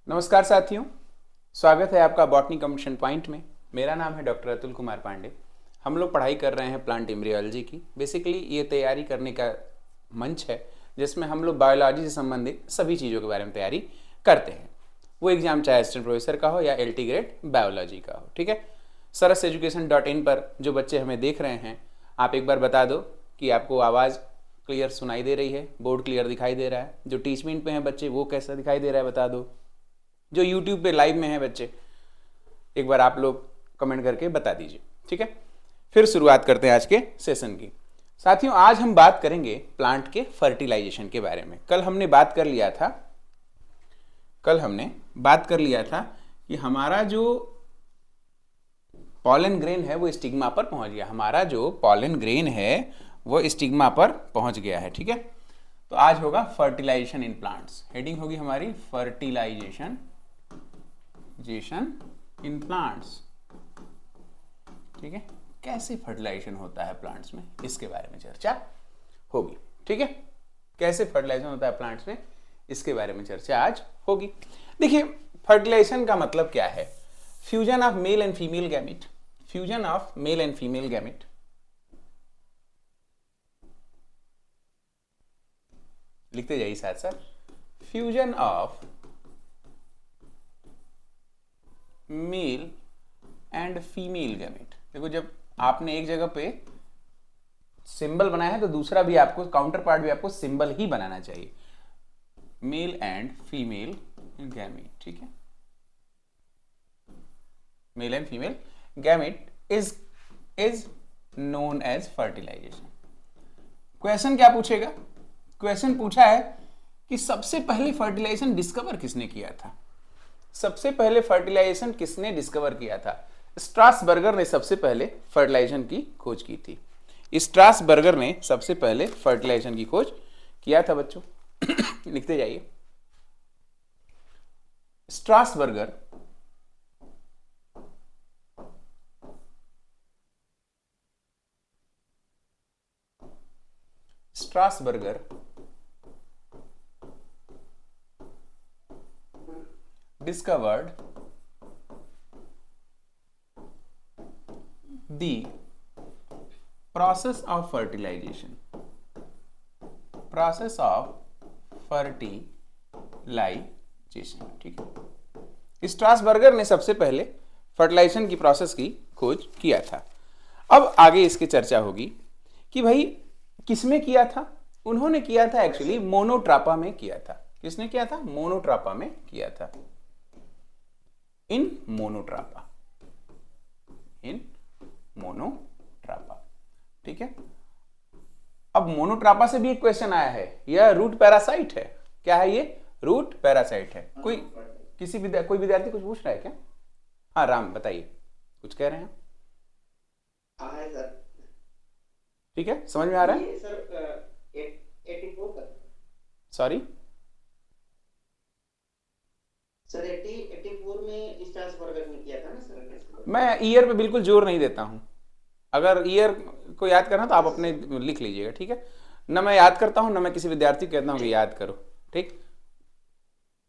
नमस्कार साथियों, स्वागत है आपका बॉटनी कंपटीशन पॉइंट में। मेरा नाम है डॉक्टर अतुल कुमार पांडे। हम लोग पढ़ाई कर रहे हैं प्लांट एम्ब्रियोलॉजी की। बेसिकली ये तैयारी करने का मंच है जिसमें हम लोग बायोलॉजी से संबंधित सभी चीज़ों के बारे में तैयारी करते हैं। वो एग्जाम चाहे असिस्टेंट प्रोफेसर का हो या LT ग्रेड बायोलॉजी का हो, ठीक है। saraseducation.in पर जो बच्चे हमें देख रहे हैं, आप एक बार बता दो कि आपको आवाज़ क्लियर सुनाई दे रही है, बोर्ड क्लियर दिखाई दे रहा है। जो टीचमेंट पे हैं बच्चे वो कैसा दिखाई दे रहा है बता दो। जो YouTube पे लाइव में है बच्चे, एक बार आप लोग कमेंट करके बता दीजिए, ठीक है। फिर शुरुआत करते हैं आज के सेशन की। साथियों, आज हम बात करेंगे प्लांट के फर्टिलाइजेशन के बारे में। कल हमने बात कर लिया था कि हमारा जो पॉलन ग्रेन है वो स्टिग्मा पर पहुंच गया। हमारा जो पॉलन ग्रेन है वो स्टिग्मा पर पहुंच गया है, ठीक है। तो आज होगा फर्टिलाइजेशन इन प्लांट्स। हेडिंग होगी हमारी फर्टिलाइजेशन इन प्लांट्स, ठीक है। कैसे फर्टिलाइजेशन होता है प्लांट्स में, इसके बारे में चर्चा होगी, ठीक है। कैसे फर्टिलाइजेशन होता है प्लांट्स में, इसके बारे में चर्चा आज होगी। देखिए, फर्टिलाइजेशन का मतलब क्या है? Fusion of male and female gamete. Fusion of male and female gamete, लिखते जाइए साथ साथ। Fusion of male and female gamete. देखो, जब आपने एक जगह पे सिंबल बनाया है तो दूसरा भी आपको, काउंटर पार्ट भी आपको सिंबल ही बनाना चाहिए। मेल एंड फीमेल गैमेट, ठीक है। Male and female gamete is known as fertilisation. Question क्या पूछेगा? क्वेश्चन पूछा है कि सबसे पहले फर्टिलाइजेशन डिस्कवर किसने किया था? सबसे पहले फर्टिलाइजेशन किसने डिस्कवर किया था? स्ट्रासबर्गर ने सबसे पहले फर्टिलाइजेशन की खोज की थी। स्ट्रासबर्गर ने सबसे पहले फर्टिलाइजेशन की खोज किया था बच्चों। लिखते जाइए। Strasburger discovered the process of fertilization, ठीक है। स्ट्रासबर्गर ने सबसे पहले फर्टिलाइजेशन की प्रोसेस की खोज किया था। अब आगे इसकी चर्चा होगी कि भाई किसमें किया था? उन्होंने किया था एक्चुअली मोनोट्रापा में किया था। किसने किया था? मोनोट्रापा में किया था। इन मोनोट्रापा, ठीक है। अब मोनोट्रापा से भी एक क्वेश्चन आया है, यह रूट पैरासाइट है। क्या है ये? रूट पैरासाइट है। कोई विद्यार्थी कुछ पूछ रहा है क्या? हाँ राम, बताइए, कुछ कह रहे हैं? सर, ठीक है, समझ में आ रहा है? सर 84 सॉरी सर 84 में स्ट्रासबर्गर ने किया था ना सर। मैं ईयर पे बिल्कुल जोर नहीं देता हूं। अगर ईयर को याद करना तो आप अपने लिख लीजिएगा, ठीक है। ना मैं याद करता हूं, ना मैं किसी विद्यार्थी को कहता हूं कि याद करो, ठीक।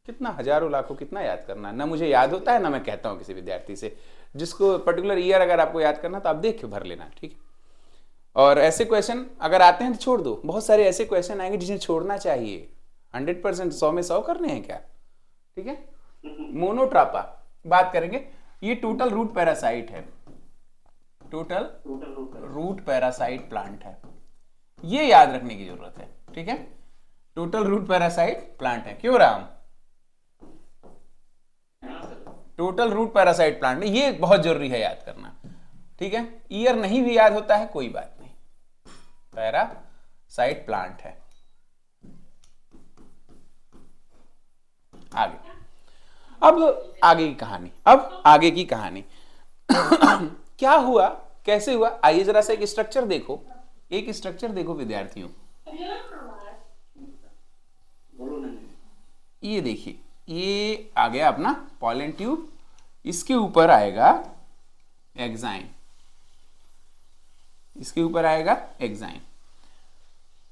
कितना हजारों लाखों कितना याद करना, ना मुझे याद होता है, ना मैं कहता हूं किसी विद्यार्थी से। जिसको पर्टिकुलर ईयर अगर आपको याद करना तो आप देख के भर लेना, ठीक है। और ऐसे क्वेश्चन अगर आते हैं तो छोड़ दो। बहुत सारे ऐसे क्वेश्चन आएंगे जिन्हें छोड़ना चाहिए। 100% 100 में 100 करने हैं क्या? ठीक है। मोनोट्रापा बात करेंगे। ये टोटल रूट पैरासाइट है। टोटल रूट पैरासाइट प्लांट है, ये याद रखने की जरूरत है, ठीक है। टोटल रूट पैरासाइट प्लांट है। क्यों Ram? Total root parasite plant है, ये बहुत जरूरी है याद करना, ठीक है। ईयर नहीं भी याद होता है कोई बात नहीं, पैरासाइट प्लांट है। आगे, अब आगे की कहानी क्या हुआ, कैसे हुआ? आइए जरा सा एक स्ट्रक्चर देखो विद्यार्थियों। ये देखिए, ये आ गया अपना पॉलन ट्यूब, इसके ऊपर आएगा एग्जाइम,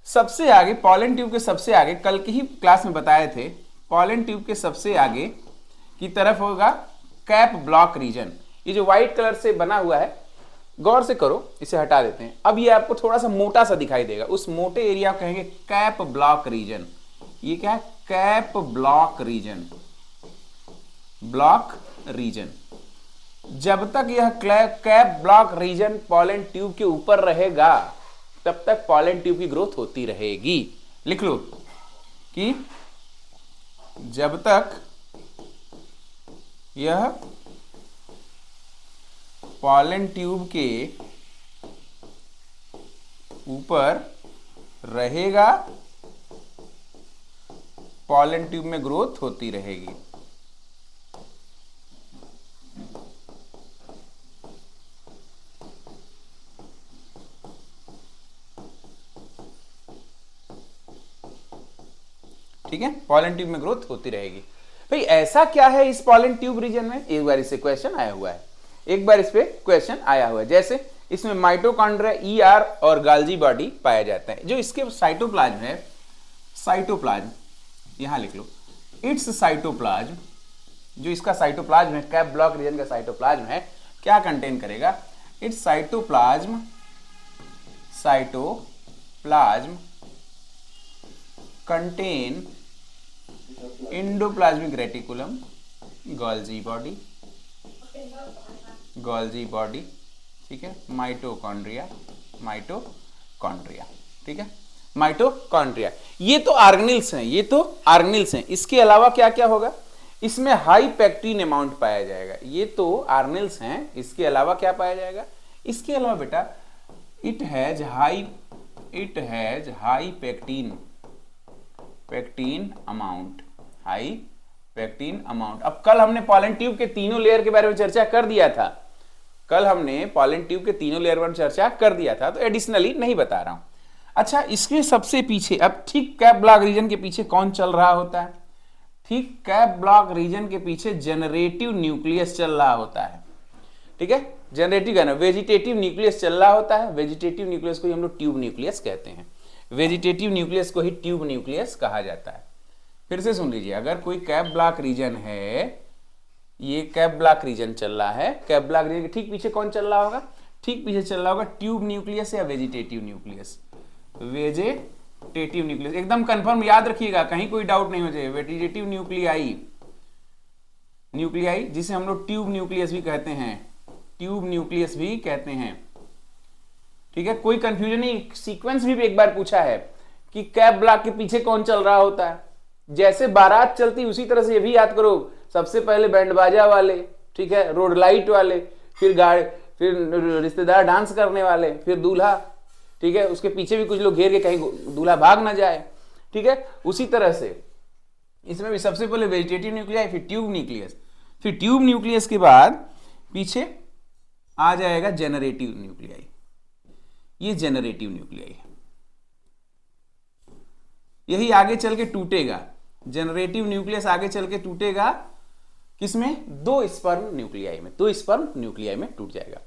सबसे आगे पॉलन ट्यूब के सबसे आगे, कल की ही क्लास में बताए थे, पॉलन ट्यूब के सबसे आगे की तरफ होगा कैप ब्लॉक रीजन। ये जो व्हाइट कलर से बना हुआ है, गौर से करो, इसे हटा देते हैं। अब ये आपको थोड़ा सा मोटा सा दिखाई देगा, उस मोटे एरिया को कहेंगे कैप ब्लॉक रीजन। ये क्या है? Cap block region. Block region. जब तक यह cap block region pollen tube के ऊपर रहेगा तब तक पॉलन ट्यूब की ग्रोथ होती रहेगी। लिख लो कि जब तक यह पॉलन ट्यूब के ऊपर रहेगा पॉलन ट्यूब में ग्रोथ होती रहेगी। ठीक है, पॉलन ट्यूब में ग्रोथ होती रहेगी। भाई ऐसा क्या है इस पॉलन ट्यूब रीजन में? एक बार इससे क्वेश्चन आया हुआ है, एक बार इस पे क्वेश्चन आया हुआ है। जैसे इसमें माइटोकॉन्ड्रिया, ईआर और गाल्जी बॉडी पाया जाता है। जो इसके साइटोप्लाज्म है, साइटोप्लाज्म यहां लिख लो, इट्स साइटोप्लाज्म, जो इसका साइटोप्लाज्म है, कैप ब्लॉक रीजन का साइटोप्लाज्म है, क्या कंटेन करेगा? It's cytoplasm contain endoplasmic reticulum, Golgi body, ठीक है, माइटोकॉन्ड्रिया, ठीक है, माइटोकॉन्ड्रिया। ये तो ऑर्गेनेल्स हैं, इसके अलावा क्या क्या होगा? इसमें हाई पेक्टिन अमाउंट पाया जाएगा। ये तो ऑर्गेनेल्स हैं, इसके अलावा क्या पाया जाएगा? इसके अलावा बेटा it has high pectin amount. अब कल हमने पॉलन ट्यूब के तीनों लेयर के बारे में चर्चा कर दिया था, तो एडिशनली नहीं बता रहा हूं। अच्छा, इसके सबसे पीछे, अब ठीक कैप ब्लॉक रीजन के पीछे कौन चल रहा होता है? ठीक कैप ब्लॉक रीजन के पीछे जनरेटिव न्यूक्लियस चल रहा होता है। ठीक है, जनरेटिव कहना, वेजिटेटिव न्यूक्लियस चल रहा होता है। वेजिटेटिव न्यूक्लियस को हम लोग ट्यूब न्यूक्लियस कहते हैं। वेजिटेटिव न्यूक्लियस को ही ट्यूब न्यूक्लियस कहा जाता है। फिर से सुन लीजिए, अगर कोई कैप ब्लॉक रीजन है, ये कैप ब्लॉक रीजन चल रहा है, कैप ब्लॉक रीजन के ठीक पीछे कौन चल रहा होगा? ठीक पीछे चल रहा होगा ट्यूब न्यूक्लियस या वेजिटेटिव न्यूक्लियस। वेजिटेटिव न्यूक्लियस एकदम कंफर्म याद रखिएगा, कहीं कोई डाउट नहीं हो जाए। वेजिटेटिव न्यूक्लियाई, जिसे हम लोग ट्यूब न्यूक्लियस भी कहते हैं, ठीक है, कोई कंफ्यूजन नहीं। सीक्वेंस भी एक बार पूछा है कि कैप ब्लॉक के पीछे कौन चल रहा होता है। जैसे बारात चलती उसी तरह से ये भी याद करो, सबसे पहले बैंड बाजा वाले, ठीक है, रोड लाइट वाले, फिर गाड़ी, फिर रिश्तेदार डांस करने वाले, फिर दूल्हा, ठीक है, उसके पीछे भी कुछ लोग घेर के कहीं दूल्हा भाग ना जाए। ठीक है, उसी तरह से इसमें भी सबसे पहले वेजिटेटिव न्यूक्लियाई, फिर ट्यूब न्यूक्लियस, फिर ट्यूब न्यूक्लियस के बाद पीछे आ जाएगा जनरेटिव न्यूक्लियाई। ये जनरेटिव न्यूक्लियाई है, यही आगे चल के टूटेगा। जनरेटिव न्यूक्लियस आगे चल के टूटेगा किसमें? दो स्पर्म न्यूक्लियाई में टूट जाएगा।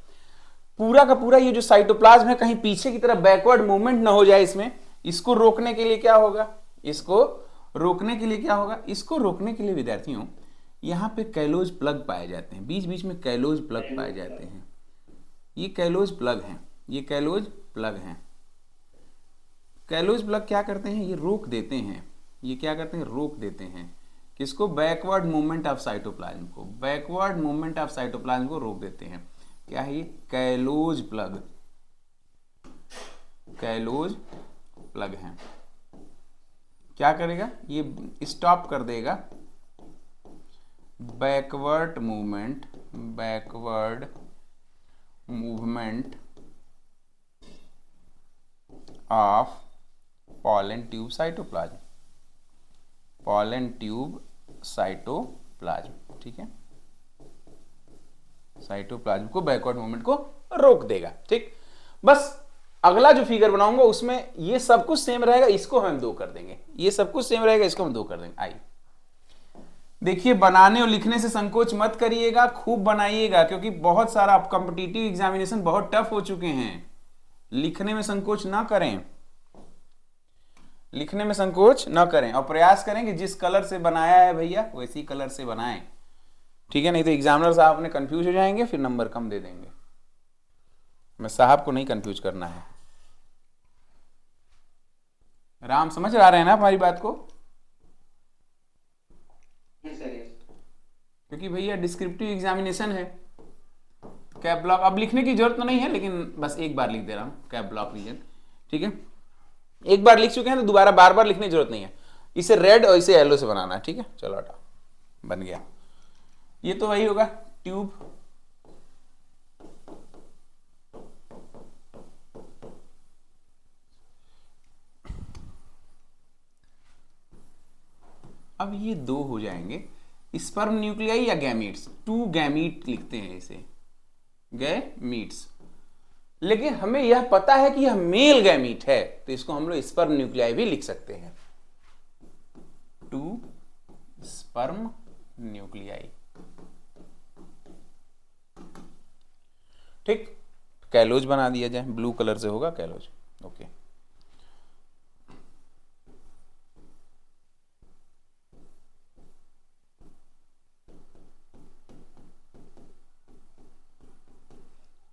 पूरा का पूरा ये जो साइटोप्लाज्म है कहीं पीछे की तरफ बैकवर्ड मूवमेंट ना हो जाए इसमें, इसको रोकने के लिए क्या होगा? इसको रोकने के लिए विद्यार्थियों यहां पे कैलोज प्लग पाए जाते हैं, बीच बीच में कैलोज प्लग पाए जाते हैं। ये कैलोज प्लग हैं। कैलोज प्लग क्या करते हैं? ये रोक देते हैं। किसको? बैकवर्ड मूवमेंट ऑफ साइटोप्लाज्म को रोक देते हैं। क्या है ये? कैलोज प्लग है। क्या करेगा? ये स्टॉप कर देगा backward movement of pollen tube cytoplasm, ठीक है, साइटोप्लाज्म को बैकवर्ड मूवमेंट को रोक देगा। ठीक, बस अगला जो फिगर बनाऊंगा उसमें ये सब कुछ सेम रहेगा, इसको हम दो कर देंगे। आई देखिए, बनाने और लिखने से संकोच मत करिएगा, खूब बनाइएगा, क्योंकि बहुत सारा कॉम्पिटिटिव एग्जामिनेशन बहुत टफ हो चुके हैं। लिखने में संकोच ना करें और प्रयास करें कि जिस कलर से बनाया है भैया वैसी कलर से बनाएं। ठीक है, नहीं तो एग्जामिनर साहब अपने कंफ्यूज हो जाएंगे, फिर नंबर कम दे देंगे। मैं साहब को नहीं कंफ्यूज करना है। राम समझ आ रहे हैं ना हमारी बात को? Yes sir yes. क्योंकि भैया डिस्क्रिप्टिव एग्जामिनेशन है। कैप ब्लॉक अब लिखने की जरूरत तो नहीं है, लेकिन बस एक बार लिख दे रहा हूँ कैप ब्लॉक रीजन। ठीक है, एक बार लिख चुके हैं तो दोबारा बार बार लिखने की जरूरत नहीं है। इसे रेड और इसे येलो से बनाना है। ठीक है, चलो हटा, बन गया। ये तो वही होगा ट्यूब। अब ये दो हो जाएंगे स्पर्म न्यूक्लियाई या गैमीट्स। टू गैमीट लिखते हैं इसे, गैमीट्स। लेकिन हमें यह पता है कि यह मेल गैमीट है, तो इसको हम लोग स्पर्म न्यूक्लियाई भी लिख सकते हैं। Two sperm nuclei. ठीक, कैलोज बना दिया जाए, ब्लू कलर से होगा कैलोज। ओके,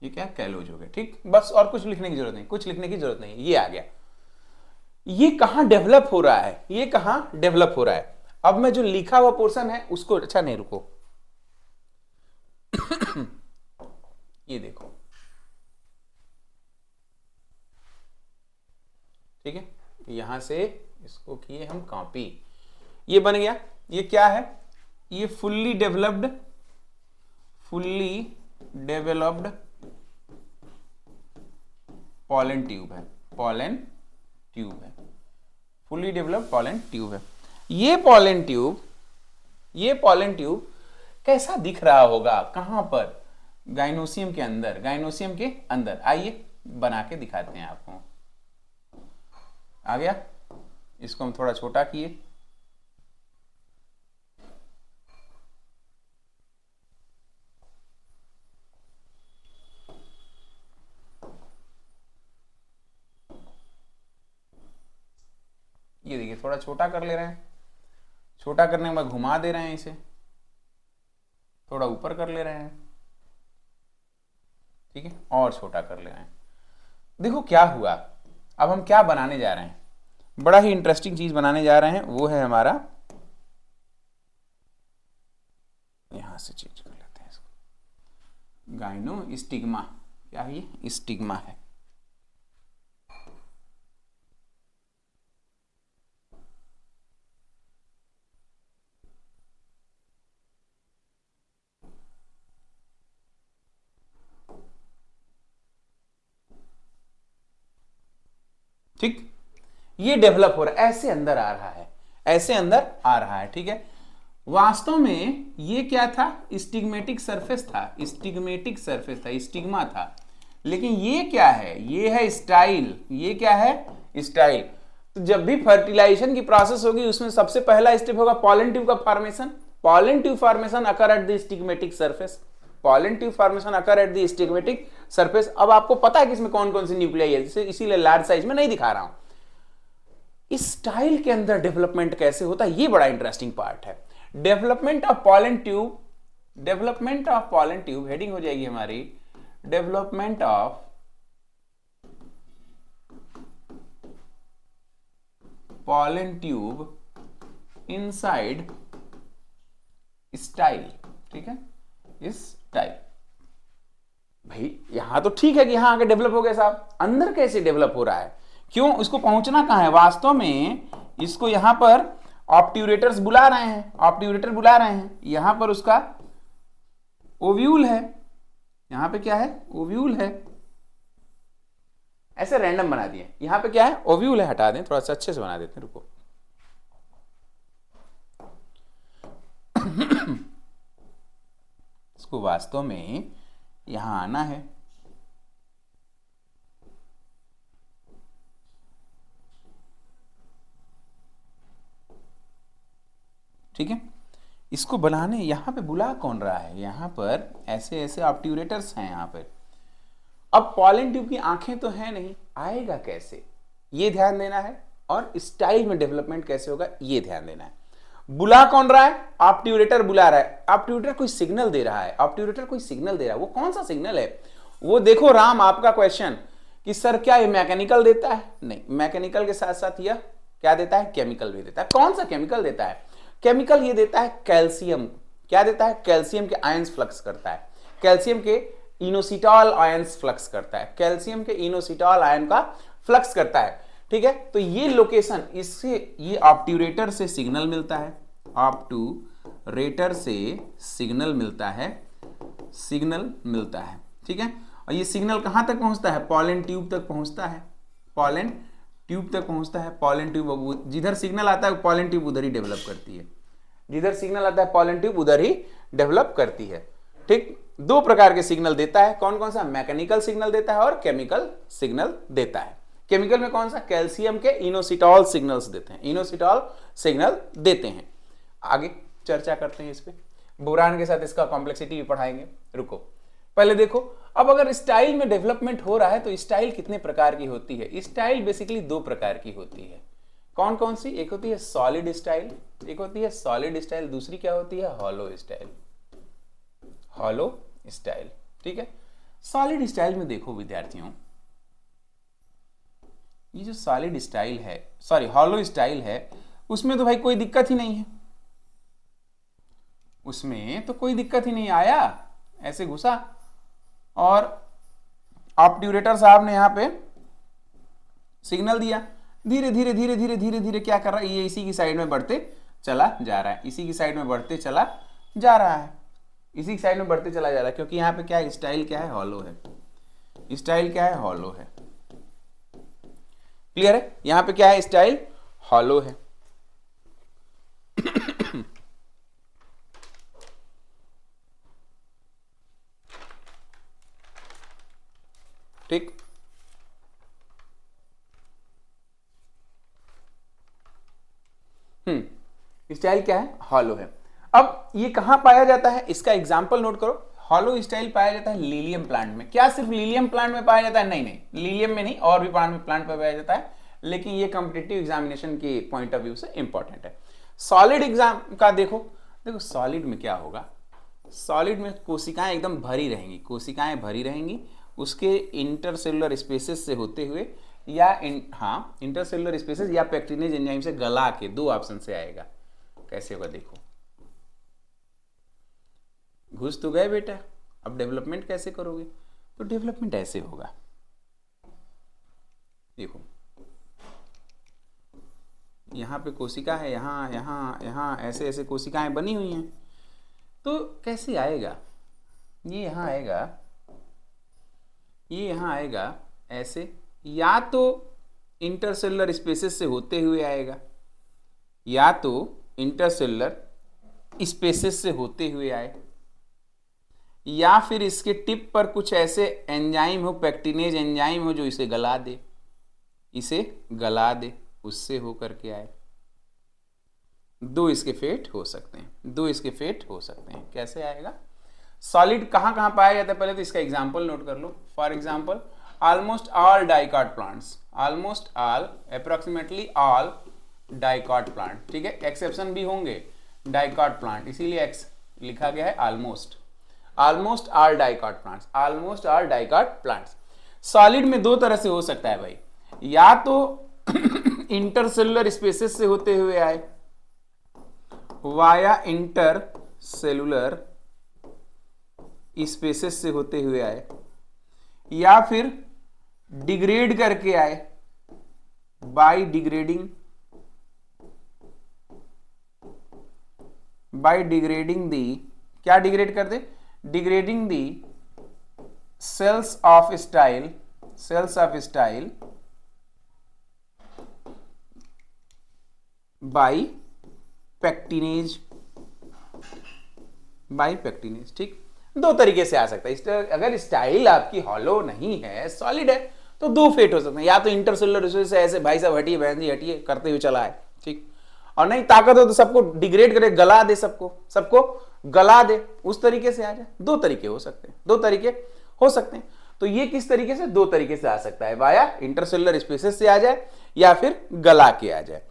ये क्या कैलोज हो गया। ठीक, बस और कुछ लिखने की जरूरत नहीं, कुछ लिखने की जरूरत नहीं, ये आ गया। ये कहां डेवलप हो रहा है, ये कहां डेवलप हो रहा है। अब मैं जो लिखा हुआ पोर्शन है उसको, अच्छा नहीं रुको ये देखो, ठीक है, यहां से इसको किए हम कॉपी, ये बन गया। ये क्या है, ये फुल्ली डेवलप्ड पॉलन ट्यूब है, पॉलन ट्यूब है, फुल्ली डेवलप्ड पॉलन ट्यूब है। ये पॉलन ट्यूब कैसा दिख रहा होगा, कहां पर, गाइनोसियम के अंदर, गाइनोसियम के अंदर। आइए बना के दिखाते हैं आपको। आ गया, इसको हम थोड़ा छोटा किए, ये देखिए थोड़ा छोटा कर ले रहे हैं, छोटा करने के बाद घुमा दे रहे हैं, इसे थोड़ा ऊपर कर ले रहे हैं, ठीक है, और छोटा कर ले रहे हैं। देखो क्या हुआ। अब हम क्या बनाने जा रहे हैं, बड़ा ही इंटरेस्टिंग चीज बनाने जा रहे हैं, वो है हमारा, यहां से चेंज कर लेते हैं इसको, गाइनोस्टिग्मा। क्या है ये, स्टिग्मा है। ठीक, ये डेवलप हो रहा है, ऐसे अंदर आ रहा है, ऐसे अंदर आ रहा है। ठीक है, वास्तव में ये क्या था, स्टिग्मेटिक सरफेस था, स्टिग्मेटिक सरफेस था, स्टिग्मा था। लेकिन ये क्या है, ये है स्टाइल। ये क्या है, स्टाइल। तो जब भी फर्टिलाइजेशन की प्रोसेस होगी उसमें सबसे पहला स्टेप होगा पॉलन ट्यूब का formation. Pollen tube formation occur at the stigmatic surface, pollen tube formation occur at the stigmatic surface. अब आपको पता है कि इसमें कौन कौन सी न्यूक्लियाई है, इसीलिए लार्ज साइज में नहीं दिखा रहा हूं। इस स्टाइल के अंदर डेवलपमेंट कैसे होता है, ये बड़ा इंटरेस्टिंग पार्ट है। Development of pollen tube, development of pollen tube, heading हो जाएगी हमारी development of pollen tube inside style. ठीक है, इस स्टाइल। भाई यहां तो ठीक है कि यहां आके डेवलप हो गया साहब, अंदर कैसे डेवलप हो रहा है, क्यों, इसको पहुंचना कहां है। वास्तव में इसको यहां पर ऑब्ट्यूरेटर्स बुला रहे हैं, ऑब्ट्यूरेटर बुला रहे हैं। यहां पर उसका ओव्यूल है, यहां पे क्या है, ओव्यूल है। ऐसे रैंडम बना दिए, यहां पे क्या है, ओव्यूल है। हटा दें, थोड़ा सा अच्छे से बना देते हैं, रुको। इसको वास्तव में यहां आना है, ठीक है। इसको बनाने यहां पे बुला कौन रहा है, यहां पर ऐसे ऐसे ऑब्ट्यूरेटर्स हैं यहां पर। अब पॉलन ट्यूब की आंखें तो है नहीं, आएगा कैसे, ये ध्यान देना है। और स्टाइल में डेवलपमेंट कैसे होगा, ये ध्यान देना है। बुला कौन रहा है? ऑब्ट्यूरेटर बुला रहा है। ऑब्ट्यूरेटर कोई सिग्नल दे रहा है, ऑब्ट्यूरेटर कोई सिग्नल दे रहा है। वो कौन सा सिग्नल है? वो देखो राम, आपका क्वेश्चन कि सर क्या ये मैकेनिकल देता है? नहीं, मैकेनिकल के साथ साथ यह क्या देता है? केमिकल भी देता है। कौन सा केमिकल देता है? केमिकल ये देता है कैल्शियम। क्या देता है? कैल्शियम के आयंस फ्लक्स करता है, कैल्शियम के इनोसिटॉल आयंस फ्लक्स करता है, कैल्शियम के इनोसिटॉल आयन का फ्लक्स करता है। ठीक है, तो ये लोकेशन, इससे ये ऑब्ट्यूरेटर से सिग्नल मिलता है, ऑब्ट्यूरेटर से सिग्नल मिलता है, सिग्नल मिलता है। ठीक है, और ये सिग्नल कहां तक पहुंचता है? पॉलन ट्यूब तक पहुंचता है, पॉलन ट्यूब तक पहुंचता है। पॉलन ट्यूब, जिधर सिग्नल आता है पॉलन ट्यूब उधर ही डेवलप करती है, जिधर सिग्नल आता है पॉलन ट्यूब उधर ही डेवलप करती है। ठीक, दो प्रकार के सिग्नल देता है। कौन कौन सा? मैकेनिकल सिग्नल देता है और केमिकल सिग्नल देता है। केमिकल में कौन सा? कैल्शियम के इनोसिटॉल सिग्नल्स देते हैं, इनोसिटॉल सिग्नल देते हैं। आगे चर्चा करते हैं इस पे, बोरान के साथ इसका कॉम्प्लेक्सिटी भी पढ़ाएंगे। रुको, पहले देखो, अब अगर स्टाइल में डेवलपमेंट हो रहा है तो स्टाइल कितने प्रकार की होती है? स्टाइल बेसिकली दो प्रकार की होती है। कौन कौन सी? एक होती है सॉलिड स्टाइल, एक होती है सॉलिड स्टाइल, दूसरी क्या होती है? Hollow style, hollow style. ठीक है, सॉलिड स्टाइल में देखो विद्यार्थियों, ये जो सॉलिड स्टाइल है, सॉरी हॉलो स्टाइल है, उसमें तो भाई कोई दिक्कत ही नहीं है, उसमें तो कोई दिक्कत ही नहीं। आया ऐसे घुसा और ऑब्ट्यूरेटर साहब ने यहां पे सिग्नल दिया, धीरे धीरे धीरे धीरे धीरे धीरे क्या कर रहा है? ये इसी की साइड में बढ़ते चला जा रहा है, इसी की साइड में बढ़ते चला जा रहा है, इसी की साइड में बढ़ते चला जा रहा है, क्योंकि यहाँ पे क्या है? स्टाइल क्या है? हॉलो है। स्टाइल क्या है? हॉलो है। क्लियर है? यहाँ पे क्या है? स्टाइल हॉलो है। ठीक, स्टाइल क्या है? हॉलो है। अब ये कहां पाया जाता है? इसका एग्जांपल नोट करो। हॉलो स्टाइल पाया जाता है लीलियम प्लांट में। क्या सिर्फ लीलियम प्लांट में पाया जाता है? नहीं नहीं, लीलियम में नहीं, और भी प्लांट में पाया जाता है, लेकिन ये कॉम्पिटिटिव एग्जामिनेशन के पॉइंट ऑफ व्यू से इंपॉर्टेंट है। सॉलिड एग्जाम का देखो, देखो सॉलिड में क्या होगा? सॉलिड में कोशिकाएं एकदम भरी रहेंगी, कोशिकाएं भरी रहेंगी, उसके इंटरसेलुलर स्पेसेस से होते हुए या इंटरसेलुलर स्पेसेस या पेक्टिनेज एंजाइम से गला के, दो ऑप्शन से आएगा। कैसे होगा देखो, घुस तो गए बेटा, अब डेवलपमेंट कैसे करोगे? तो डेवलपमेंट ऐसे होगा, देखो यहाँ पे कोशिका है, यहाँ यहाँ यहाँ ऐसे ऐसे कोशिकाएं बनी हुई हैं, तो कैसे आएगा? ये यहाँ आएगा, ये यहाँ आएगा ऐसे, या तो इंटरसेलुलर स्पेसेस से होते हुए आएगा, या तो इंटरसेलुलर स्पेसेस से होते हुए आए, या फिर इसके टिप पर कुछ ऐसे एंजाइम हो, पेक्टिनेज एंजाइम हो, जो इसे गला दे, इसे गला दे, उससे होकर के आए। दो इसके फेट हो सकते हैं, दो इसके फेट हो सकते हैं। कैसे आएगा? सॉलिड कहां कहां पाया जाता है? पहले तो इसका एग्जांपल नोट कर लो। For example, almost all dicot plants, almost all, approximately all dicot plant. ठीक है, एक्सेप्शन भी होंगे डाइकॉट प्लांट, इसीलिए एक्स लिखा गया है almost. Almost all dicot plants, almost all dicot plants. Solid में दो तरह से हो सकता है भाई, या तो इंटरसेलुलर स्पेसेस से होते हुए आए, वाया इंटरसेलुलर स्पेसेस से होते हुए आए, या फिर डिग्रेड करके आए by degrading, by degrading the, क्या डिग्रेड कर दे? Degrading the cells of style, cells of style by pectinase, by pectinase. ठीक, दो तरीके से आ सकता है। अगर स्टाइल आपकी हॉलो नहीं है, सॉलिड है, तो दो फेट हो सकते हैं, या तो इंटरसेलुलर से ऐसे भाई साहब हटिए बहन जी हटिए करते हुए चला है, ठीक, और नहीं ताकत हो तो सबको डिग्रेड करे, गला दे, सबको सबको गला दे, उस तरीके से आ जाए। दो तरीके हो सकते हैं, दो तरीके हो सकते हैं। तो ये किस तरीके से? दो तरीके से आ सकता है, वाया इंटरसेलुलर स्पेसेस से आ जाए या फिर गला के आ जाए।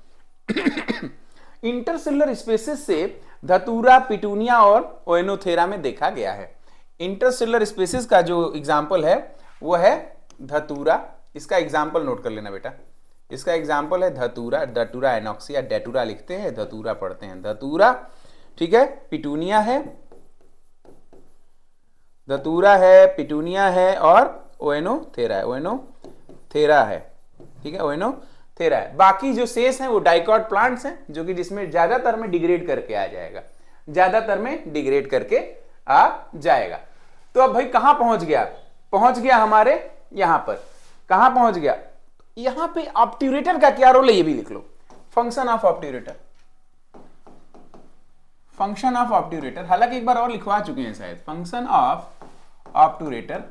इंटरसेलुलर स्पेसिस से धतूरा, पिटूनिया और ओएनोथेरा में देखा गया है। इंटरसेलुलर स्पेसिस का जो एग्जाम्पल है वो है धतूरा। इसका एग्जाम्पल नोट कर लेना बेटा, इसका एग्जाम्पल है धतूरा, धतूरा एनॉक्सिया, डेटूरा लिखते हैं, धतूरा पढ़ते हैं, धतूरा, ठीक है। पिटूनिया है, धतूरा है, पिटूनिया है और ओएनोथेरा है, ओएनोथेरा है, ठीक है, ओएनोथेरा है। बाकी जो शेष हैं वो डाइकॉट प्लांट्स हैं, जो कि जिसमें ज्यादातर में डिग्रेड करके आ जाएगा, ज्यादातर में डिग्रेड करके आ जाएगा। तो अब भाई कहां पहुंच गया? पहुंच गया हमारे यहां पर। कहां पहुंच गया? यहां पे ऑब्ट्यूरेटर का क्या रोल है ये भी लिख लो। Function of obturator, function of obturator, हालांकि एक बार और लिखवा चुके हैं शायद। फंक्शन ऑफ ऑब्ट्यूरेटर,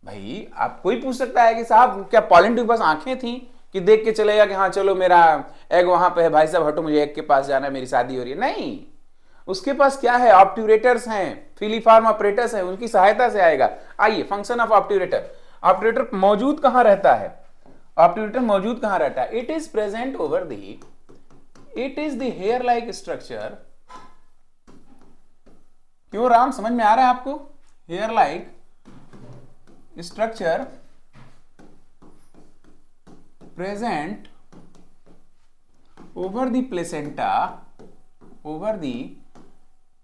भाई आप कोई पूछ सकता है कि साहब क्या पॉलन ट्यूब के पास आंखें थी कि देख के चलेगा कि हाँ चलो मेरा एग वहां पे है, भाई साहब हटो मुझे एग के पास जाना है, मेरी शादी हो रही है? नहीं, उसके पास क्या है? ऑब्ट्यूरेटर्स हैं, फिलीफार्म ऑपरेटर्स हैं, उनकी सहायता से आएगा। आइए, फंक्शन ऑफ ऑब्ट्यूरेटर। ऑब्ट्यूरेटर मौजूद कहां रहता है? ऑब्ट्यूरेटर मौजूद कहां रहता है? It is present over the, it is the hair like structure. क्यों राम, समझ में आ रहा है आपको? Hair like structure present over the placenta, over the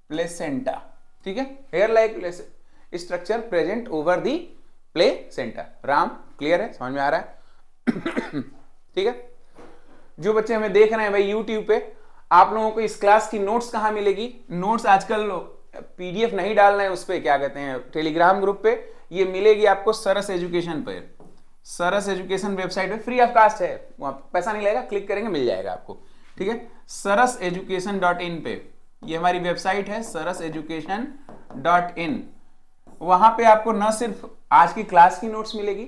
placenta, ठीक है। Hair like structure present over the placenta. Ram clear है, समझ में आ रहा है? ठीक है। जो बच्चे हमें देख रहे हैं भाई यूट्यूब पे, आप लोगों को इस क्लास की नोट्स कहां मिलेगी? नोट्स आजकल पीडीएफ नहीं डाल रहे हैं, उस पे क्या कहते हैं, टेलीग्राम ग्रुप पे ये मिलेगी आपको सरस एजुकेशन पे, सरस एजुकेशन वेबसाइट पे, फ्री ऑफ कास्ट है, वहां पैसा नहीं लगेगा, क्लिक करेंगे मिल जाएगा आपको, ठीक है। saraseducation.in पे ये हमारी वेबसाइट है, saraseducation.in। वहां पे आपको न सिर्फ आज की क्लास की नोट्स मिलेगी,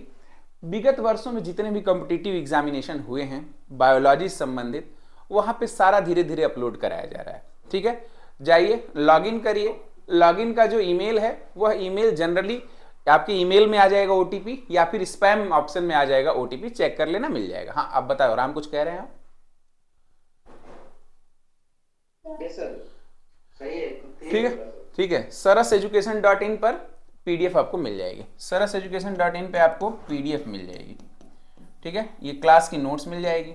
विगत वर्षों में जितने भी कॉम्पिटिटिव एग्जामिनेशन हुए हैं बायोलॉजी संबंधित, वहां पे सारा धीरे धीरे अपलोड कराया जा रहा है, ठीक है। जाइए लॉगिन करिए। लॉगिन का जो ईमेल है वह ईमेल जनरली आपके ईमेल में आ जाएगा ओटीपी, या फिर स्पैम ऑप्शन में आ जाएगा ओटीपी, चेक कर लेना, मिल जाएगा। हाँ आप बताओ राम, कुछ कह रहे हैं आप? ठीक है, ठीक है। saraseducation.in पर पीडीएफ आपको मिल जाएगी, saraseducation.in पे आपको पीडीएफ मिल जाएगी, ठीक है। ये क्लास की नोट्स मिल जाएगी,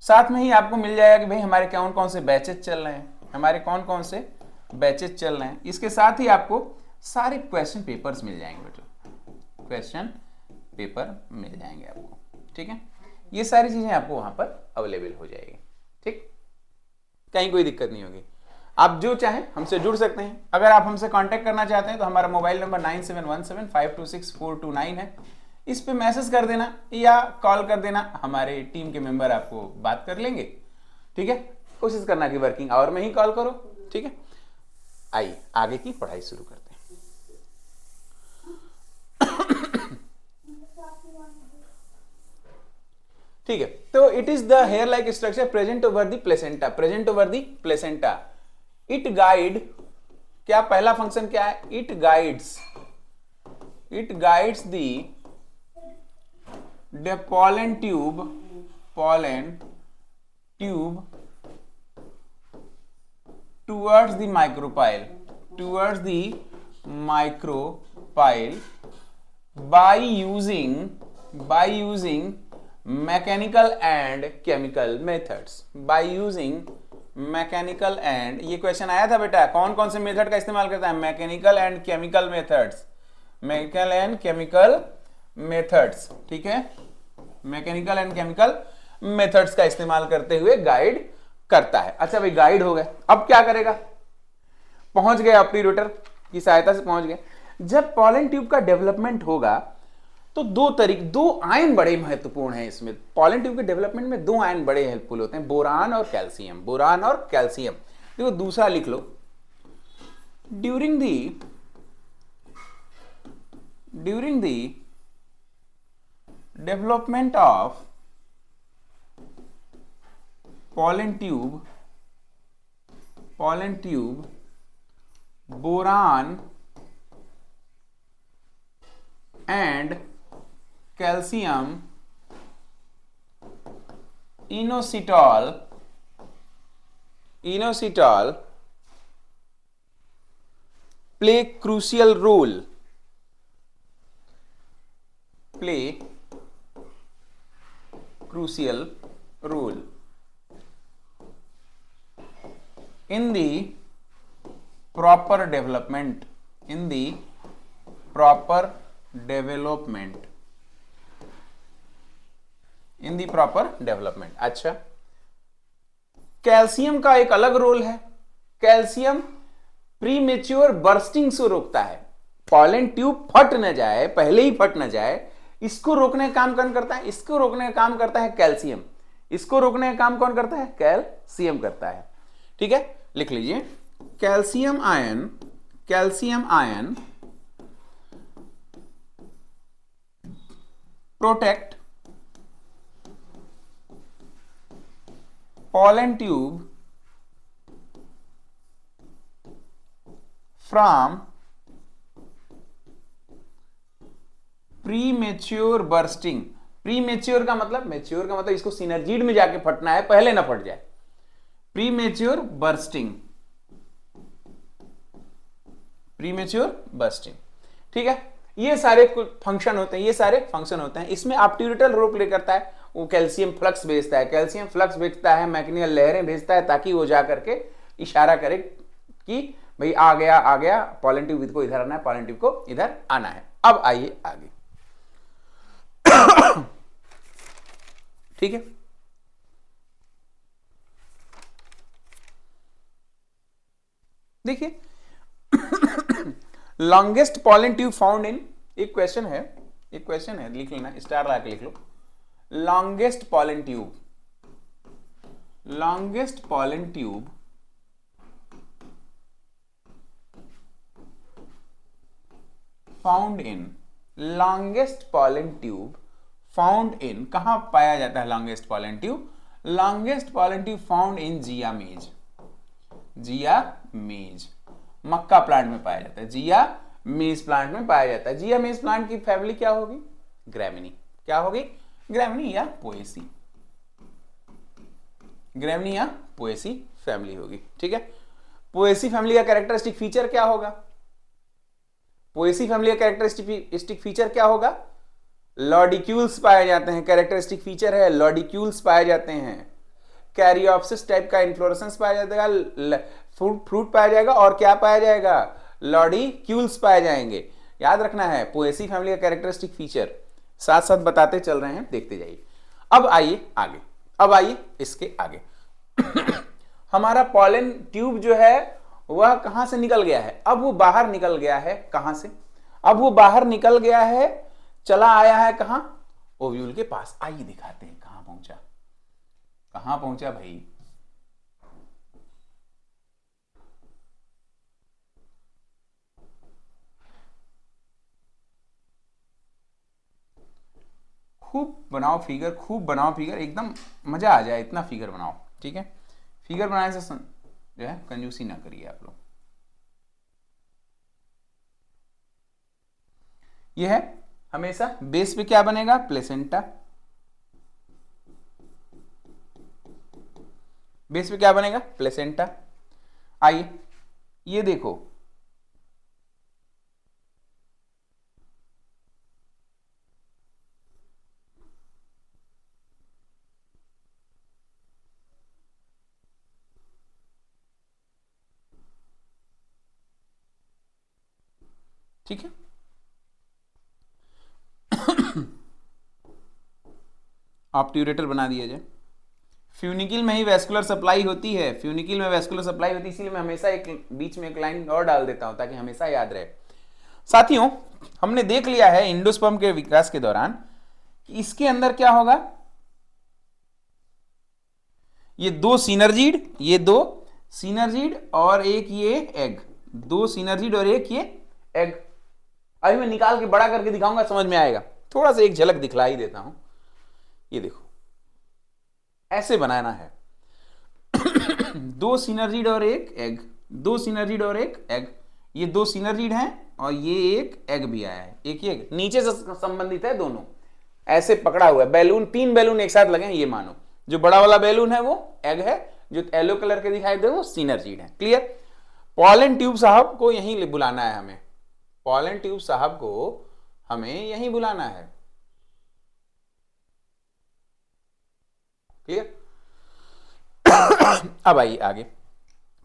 साथ में ही आपको मिल जाएगा कि भाई हमारे कौन कौन से बैचेस चल रहे हैं, हमारे कौन कौन से बैचेस चल रहे हैं। इसके साथ ही आपको सारे क्वेश्चन पेपर्स मिल जाएंगे बेटा, क्वेश्चन पेपर मिल जाएंगे आपको, ठीक है। ये सारी चीजें आपको वहां पर अवेलेबल हो जाएगी, ठीक, कहीं कोई दिक्कत नहीं होगी। आप जो चाहें हमसे जुड़ सकते हैं। अगर आप हमसे कांटेक्ट करना चाहते हैं तो हमारा मोबाइल नंबर 9717526429 है, इस पे मैसेज कर देना या कॉल कर देना, हमारे टीम के मेंबर आपको बात कर लेंगे, ठीक है। कोशिश करना कि वर्किंग आवर में ही कॉल करो, ठीक है। आइए आगे की पढ़ाई शुरू करते हैं। ठीक है, तो it is the hair like structure present over the placenta, present over the placenta. It guide, क्या पहला फंक्शन क्या है? It guides the pollen tube towards the micropyle by using mechanical and chemical methods, by using mechanical and, ये question आया था बेटा, कौन कौन से मेथड का इस्तेमाल करता है? Mechanical and chemical methods, mechanical and chemical methods, ठीक है। मैकेनिकल एंड केमिकल मेथड्स का इस्तेमाल करते हुए गाइड करता है। अच्छा भाई गाइड हो गए, अब क्या करेगा? पहुंच गए ऑब्ट्यूरेटर की सहायता से पहुंच गए। जब पॉलन ट्यूब का डेवलपमेंट होगा तो दो आयन बड़े महत्वपूर्ण हैं इसमें। पॉलन ट्यूब के डेवलपमेंट में दो आयन बड़े हेल्पफुल होते हैं, बोरान और कैल्शियम, बोरान और कैल्शियम। देखो दूसरा लिख लो, during the development of pollen tube boron and calcium inositol play crucial role in the proper development अच्छा, कैल्शियम का एक अलग रोल है। कैल्शियम प्रीमेच्योर बर्स्टिंग से रोकता है, पॉलन ट्यूब फट न जाए, पहले ही फट न जाए, इसको रोकने का काम कौन करता है? इसको रोकने का काम करता है कैल्शियम। इसको रोकने का काम कौन करता है? कैल्शियम करता है। ठीक है, लिख लीजिए, calcium ion protect pollen tube from premature bursting। Premature का मतलब, मेच्योर का मतलब इसको सिनर्जीड में जाके फटना है, पहले ना फट जाए। प्रीमेच्योर बर्स्टिंग, ठीक है। ये सारे फंक्शन होते हैं, इसमें ऑप्टिट्यूटल रोल प्ले करता है। वो कैल्शियम फ्लक्स भेजता है, मैकेनिकल लहरें भेजता है, ताकि वो जा करके इशारा करे कि भाई आ गया पॉलन ट्यूब को इधर आना है, पॉलन ट्यूब को इधर आना है। अब आइए आगे। ठीक है, देखिए, longest pollen tube found in, एक क्वेश्चन है, लिख लेना, स्टार लगा के लिख लो। Longest pollen tube found in, कहां पाया जाता है longest pollen tube? Longest pollen tube found in Zea mays, मक्का प्लांट में पाया जाता है, जिया मेज प्लांट में पाया जाता है। जिया मेज प्लांट की फैमिली क्या होगी? ग्रैमिनी। क्या होगी? ग्रैमिनी या पोएसी फैमिली होगी। ठीक है, पोएसी फैमिली का कैरेक्टरिस्टिक फीचर क्या होगा? लॉडिक्यूल्स पाए जाते हैं, कैरेक्टरिस्टिक फीचर है, लॉडिक्यूल्स पाए जाते हैं। कैरियोप्सिस टाइप का इन्फ्लोरेसेंस पाया जाएगा, फ्रूट पाया जाएगा, और क्या पाया जाएगा? लॉडिक्यूल्स पाए जाएंगे। याद रखना है, पोएसी फैमिली का कैरेक्टरिस्टिक फीचर साथ साथ बताते चल रहे हैं, देखते जाइए। अब आइए इसके आगे। हमारा पॉलन ट्यूब जो है वह कहां से निकल गया है? अब वो बाहर निकल गया है। कहां से? अब वो बाहर निकल गया है, चला आया है कहां? ओव्यूल के पास। आइए दिखाते हैं कहां पहुंचा भाई। खूब बनाओ फिगर, एकदम मजा आ जाए, इतना फिगर बनाओ। ठीक है, फिगर बनाने से जो है कंजूसी ना करिए आप लोग। यह है हमेशा बेस पे क्या बनेगा? प्लेसेंटा। बेस पे क्या बनेगा? प्लेसेंटा। आइए ये देखो, ठीक है। ऑब्ट्यूरेटर बना दिया जाए। फ्यूनिकिल में ही वैस्कुलर सप्लाई होती है, इसीलिए मैं हमेशा एक बीच में एक लाइन और डाल देता हूं ताकि हमेशा याद रहे। साथियों, हमने देख लिया है एंडोस्पर्म के विकास के दौरान कि इसके अंदर क्या होगा? ये दो सिनर्जीड और एक ये एग, दो सिनर्जीड और एक ये एग। अभी मैं निकाल के बड़ा करके दिखाऊंगा, समझ में आएगा। थोड़ा सा एक झलक दिखला ही देता हूं। ये देखो, ऐसे बनाना है। दो सिनर्जीड और एक एग, ये दो सिनर्जीड हैं और ये एक एग भी आया है। एक नीचे से संबंधित है दोनों, ऐसे पकड़ा हुआ है। बैलून, 3 बैलून एक साथ लगे हैं, ये मानो जो बड़ा वाला बैलून है वो एग है, जो येलो कलर के दिखाई दे वो सिनर्जीड है। क्लियर? पॉलन ट्यूब साहब को यहीं बुलाना है हमें, पॉलन ट्यूब साहब को हमें यहीं बुलाना है। क्लियर? अब आइए आगे,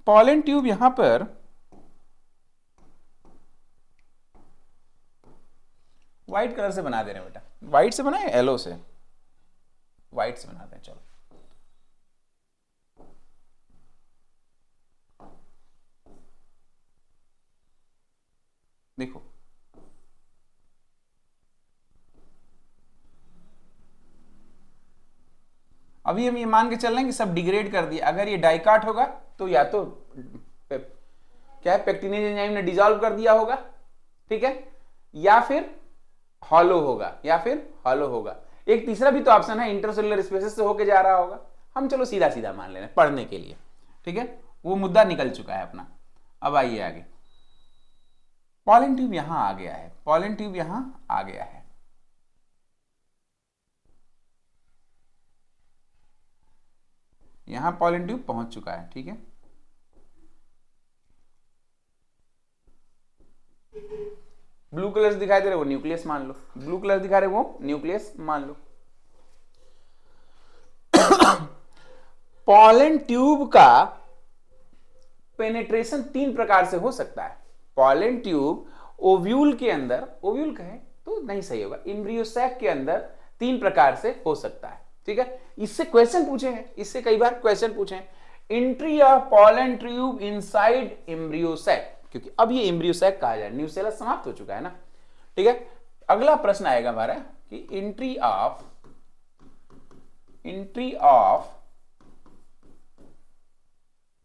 पॉलन ट्यूब यहां पर व्हाइट कलर से बना दे रहे हैं बेटा, व्हाइट से बनाए येलो से, व्हाइट से बनाते हैं। चलो देखो, अभी हम ये मान के चल रहे हैं कि सब डिग्रेड कर दिया। अगर ये डाइकाट होगा तो या तो क्या है, पेक्टिनेज एंजाइम ने डिसॉल्व कर दिया होगा, ठीक है, या फिर हॉलो होगा, या फिर हॉलो होगा। एक तीसरा भी तो ऑप्शन है, इंटरसेलुलर स्पेसेस से होके जा रहा होगा। हम चलो सीधा सीधा मान ले रहे हैं पढ़ने के लिए, ठीक है, वो मुद्दा निकल चुका है अपना। अब आइए आगे, पॉलन ट्यूब यहां आ गया है, पॉलन ट्यूब यहां आ गया है। यहां पॉलन ट्यूब पहुंच चुका है, ठीक है। ब्लू कलर दिखाई दे रहे वो न्यूक्लियस मान लो, ब्लू कलर दिखा रहे वो न्यूक्लियस मान लो। पॉलन ट्यूब का पेनिट्रेशन 3 प्रकार से हो सकता है। पॉलन ट्यूब ओव्यूल के अंदर, ओव्यूल कहे तो नहीं सही होगा, एम्ब्रियो सैक के अंदर 3 प्रकार से हो सकता है, ठीक है। इससे क्वेश्चन पूछे हैं, इससे कई बार क्वेश्चन पूछे हैं, entry of pollen tube inside embryo sac, क्योंकि अब ये एम्ब्रियो सैक कहा जाए, न्यूसेलस समाप्त हो चुका है ना, ठीक है। अगला प्रश्न आएगा हमारा कि entry of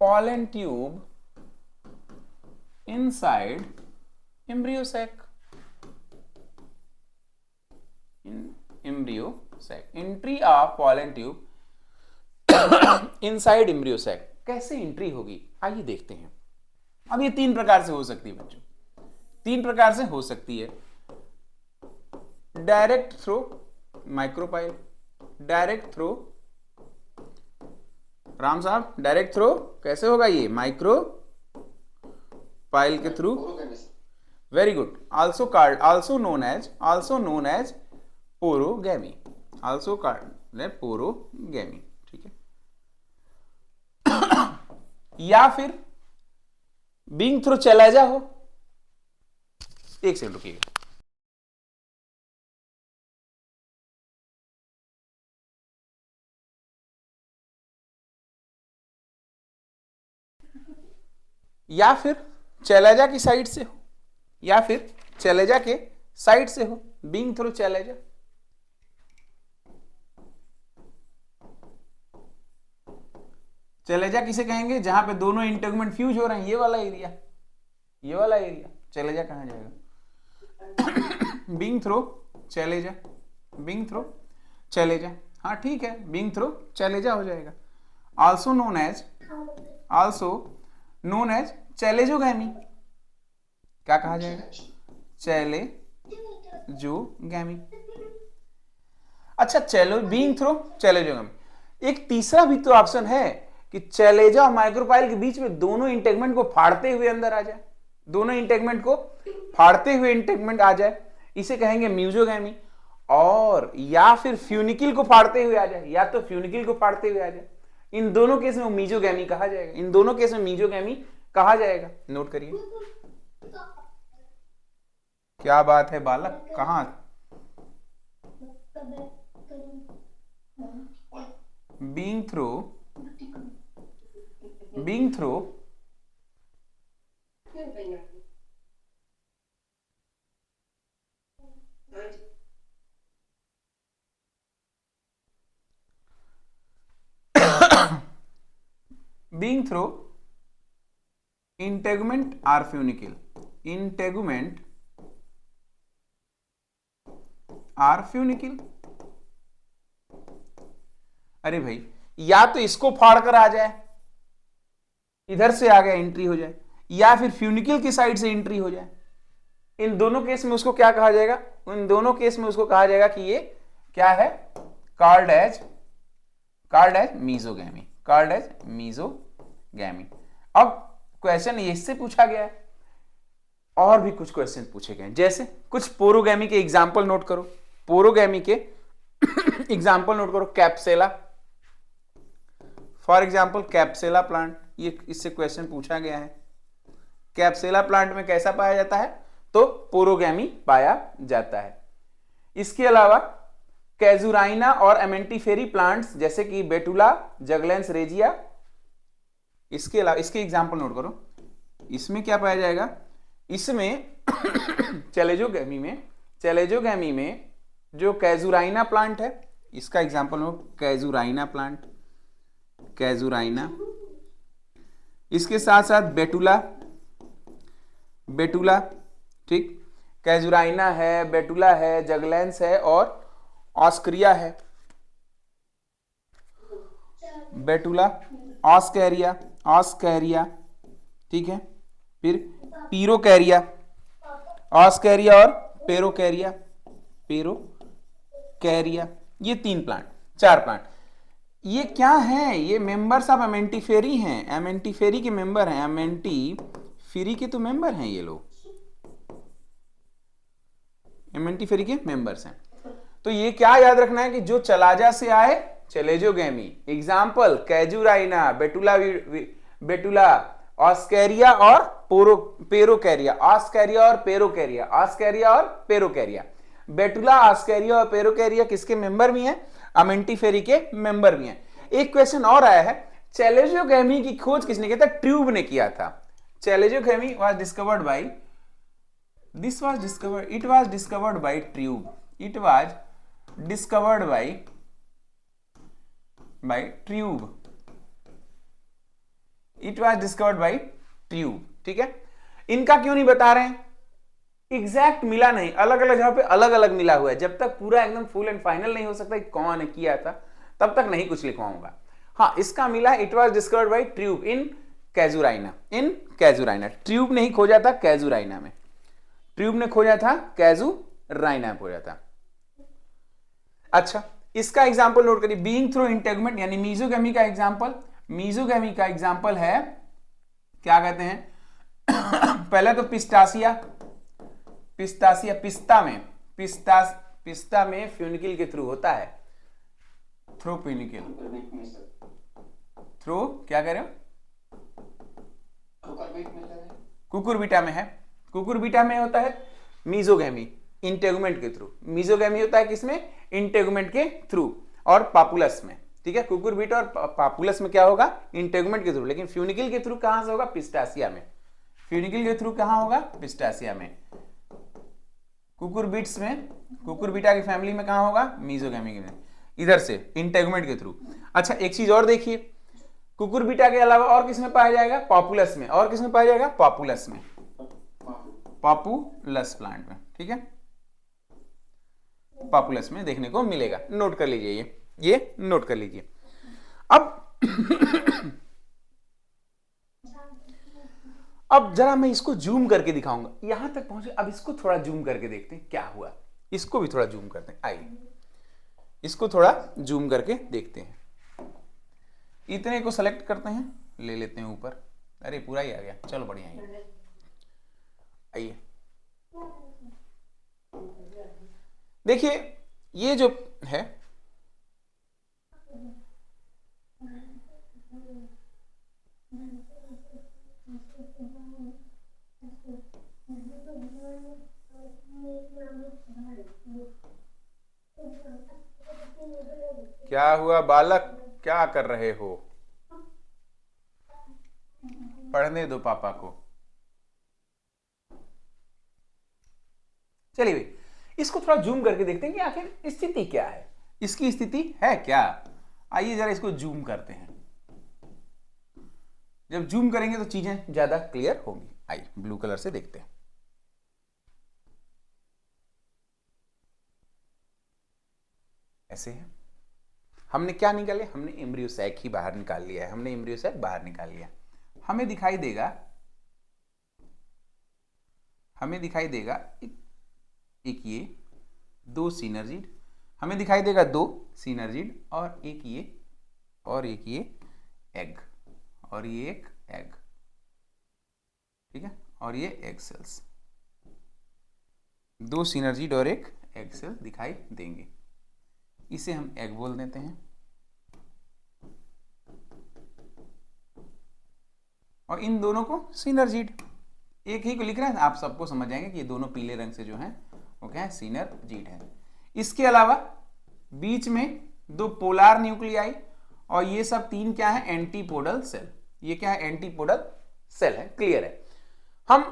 pollen tube inside embryo sac, embryo sac, entry of pollen tube inside embryo sac कैसे एंट्री होगी, आइए देखते हैं। अब ये 3 प्रकार से हो सकती है बच्चों, 3 प्रकार से हो सकती है। Direct through micropyle, direct through, Ram साहब डायरेक्ट थ्रू कैसे होगा ये, माइक्रोपाइल के through, very good, also called, also known as porogamy, also called porogamy, ठीक है। या फिर बीइंग थ्रू चैलेंजा हो, एक सेकंड रुकिएगा, या फिर चैलेंजा की साइड से हो, या फिर चैलेंजा के साइड से हो, बीइंग थ्रू चैलेंजा। चैलेंजा किसे कहेंगे, जहां पे दोनों इंटेगुमेंट फ्यूज हो रहे हैं, ये वाला एरिया, ये वाला एरिया चैलेंजा कहा जाएगा। बीइंग थ्रू चैलेंजा, बीइंग थ्रू चैलेंजा, हाँ ठीक है, बीइंग थ्रू चैलेंजा हो जाएगा। आल्सो नोन एज चैलेंजोगैमी, क्या कहा जाएगा, चैलेंजोगैमी। अच्छा चलो, बीइंग थ्रू चैलेंजोगैमी। एक तीसरा भी तो ऑप्शन है कि चैलेंजा और माइक्रोपाइल के बीच में दोनों इंटेगमेंट को फाड़ते हुए अंदर आ जाए, दोनों इंटेगमेंट को फाड़ते हुए इंटेगमेंट आ जाए, इसे कहेंगे म्यूजोगैमी। और या फिर फ्यूनिकिल को फाड़ते हुए आ जाए, या तो फ्यूनिकिल को फाड़ते हुए आ जाए, इन दोनों केस में मीजोगैमी कहा जाएगा, इन दोनों केस में मीजोगैमी कहा जाएगा। नोट करिए, क्या बात है बालक, कहां being through integument or funicle, integument or funicle। अरे भाई, या तो इसको फाड़ कर आ जाए, इधर से आ गया एंट्री हो जाए, या फिर फ्यूनिकल की साइड से एंट्री हो जाए। इन दोनों केस में उसको क्या कहा जाएगा, इन दोनों केस में उसको कहा जाएगा कि ये क्या है, called called as mesogamy, called as mesogamy. अब क्वेश्चन इससे पूछा गया है, और भी कुछ क्वेश्चन पूछे गए, जैसे कुछ पोरोगैमी के एग्जाम्पल नोट करो, पोरोगैमी के एग्जाम्पल नोट करो। कैप्सेला, फॉर एग्जाम्पल कैप्सेला प्लांट, ये इससे क्वेश्चन पूछा गया है। कैप्सेला प्लांट में कैसा पाया जाता है, तो पोरोगैमी पाया जाता है। इसके अलावा कैजुराइना और एमेंटिफेरी प्लांट्स जैसे कि बेटुला, जगलेंस रेजिया, इसके अलावा इसके एग्जाम्पल नोट करो। इसमें क्या पाया जाएगा, इसमें चैलेजोगैमी में जो कैजुराइना प्लांट है, इसका example note, casuarina plant, casuarina. इसके साथ साथ बेटुला, बेटुला, ठीक, कैजुराइना है, बेटुला है, जगलेंस है और ऑस्करिया है। बेटुला, ऑस्कैरिया, ऑस्कैरिया, ठीक है। फिर पीरोकैरिया, ऑस्कैरिया और पेरोकैरिया, पेरोकैरिया, ये 3 प्लांट, 4 प्लांट। ये क्या है, ये मेंबर्स ऑफ एमेंटिफेरी हैं, एमेंटिफेरी के मेंबर हैं, एमेंटिफेरी के तो मेंबर हैं ये लोग, एमेंटिफेरी के मेंबर्स हैं। तो ये क्या याद रखना है कि जो चलाजा से आए chalazogamy, example casuarina, betula, betula, ऑस्कैरिया और पेरोकैरिया, ऑस्कैरिया और पेरोकैरिया, ऑस्कैरिया और पेरोकैरिया। बेटुला, ऑस्कैरिया और पेरोकैरिया किसके मेंबर भी हैं, एमेंटिफेरी के मेंबर भी हैं। एक क्वेश्चन और आया है, चैलेजोगैमी की खोज किसने किया था, ट्यूब ने किया था। चैलेजोगैमी was discovered by, this was discovered, it was discovered by tube, it was discovered by tube, it was discovered by tube, ठीक है। इनका क्यों नहीं बता रहे हैं, एग्जैक्ट मिला नहीं, अलग अलग जगह पे अलग अलग मिला हुआ है। जब तक पूरा एकदम फुल एंड फाइनल नहीं हो सकता कौन है किया था, तब तक नहीं कुछ लिखवाऊंगा। हाँ, इसका मिला, it was discovered by tube in casuarina, in casuarina. Tube नहीं खोजा था कैजुराइना में, ट्यूब ने खोजा था कैजुराइना में खोजा था। अच्छा, इसका एग्जांपल नोट करिए, बीइंग थ्रू इंटेगमेंट, यानी मीजोगैमी का एग्जांपल, मीजोगैमी का एग्जांपल है, क्या कहते हैं पहले तो पिस्टासिया, पिस्तासिया, पिस्ता में फ्यूनिकल के थ्रू होता है, थ्रू फ्यूनिकल, थ्रू क्या कह रहे हो, कुकुरबिटा में है, कुकुरबिटा में होता है मीजोगैमी इंटेगुमेंट के थ्रू, मीजोगैमी होता है किसमें, इंटेगुमेंट के थ्रू, और पापुलस में, ठीक है। कुकुरबिटा और पापुलस में क्या होगा, इंटेगुमेंट के थ्रू, लेकिन फ्यूनिकल के थ्रू कहां से होगा, पिस्टासिया में, फ्यूनिकल के थ्रू कहां होगा, पिस्टासिया में। कुकुरबिट्स में, कुकुरबिटा की फैमिली में कहां होगा, मीजोगैमी में, इधर से इंटेगुमेंट के थ्रू। अच्छा, एक चीज और देखिए, कुकुरबिटा के अलावा और किसमें पाया जाएगा, पॉपुलस में, और किसमें पाया जाएगा, पॉपुलस में, पॉपुलस प्लांट में, ठीक है, पॉपुलस में देखने को मिलेगा। नोट कर लीजिए, ये नोट कर लीजिए। अब जरा मैं इसको जूम करके दिखाऊंगा, यहां तक पहुंचे, अब इसको थोड़ा जूम करके देखते हैं क्या हुआ, इसको भी थोड़ा जूम करते हैं, आइए इसको थोड़ा जूम करके देखते हैं। इतने को सेलेक्ट करते हैं, ले लेते हैं ऊपर, अरे पूरा ही आ गया, चलो बढ़िया है। आइए देखिए, ये जो है क्या हुआ बालक, क्या कर रहे हो, पढ़ने दो पापा को। चलिए भाई, इसको थोड़ा जूम करके देखते हैं कि आखिर स्थिति क्या है, इसकी स्थिति है क्या। आइए जरा इसको जूम करते हैं, जब जूम करेंगे तो चीजें ज्यादा क्लियर होंगी। आइए ब्लू कलर से देखते हैं। ऐसे है, हमने क्या निकाले, हमने एम्ब्रियो सैक ही बाहर निकाल लिया है, हमने एम्ब्रियो सैक बाहर निकाल लिया। हमें दिखाई देगा, हमें दिखाई देगा एक ये 2 सिनर्जिड, हमें दिखाई देगा 2 सिनर्जिड और एक ये और एक ये एग, और ये एक एग, ठीक है, और ये एग सेल्स, दो सिनर्जीड और एक एग सेल दिखाई देंगे। इसे हम एग बोल देते हैं, और इन दोनों को सिनर्जीड, एक ही को लिख रहे हैं, आप सबको समझ जाएंगे कि ये दोनों पीले रंग से जो है वो क्या है, सिनर्जीड है। इसके अलावा बीच में दो पोलार न्यूक्लियाई, और ये सब तीन क्या है, एंटीपोडल सेल। ये क्या है, एंटीपोडल सेल है। क्लियर है। हम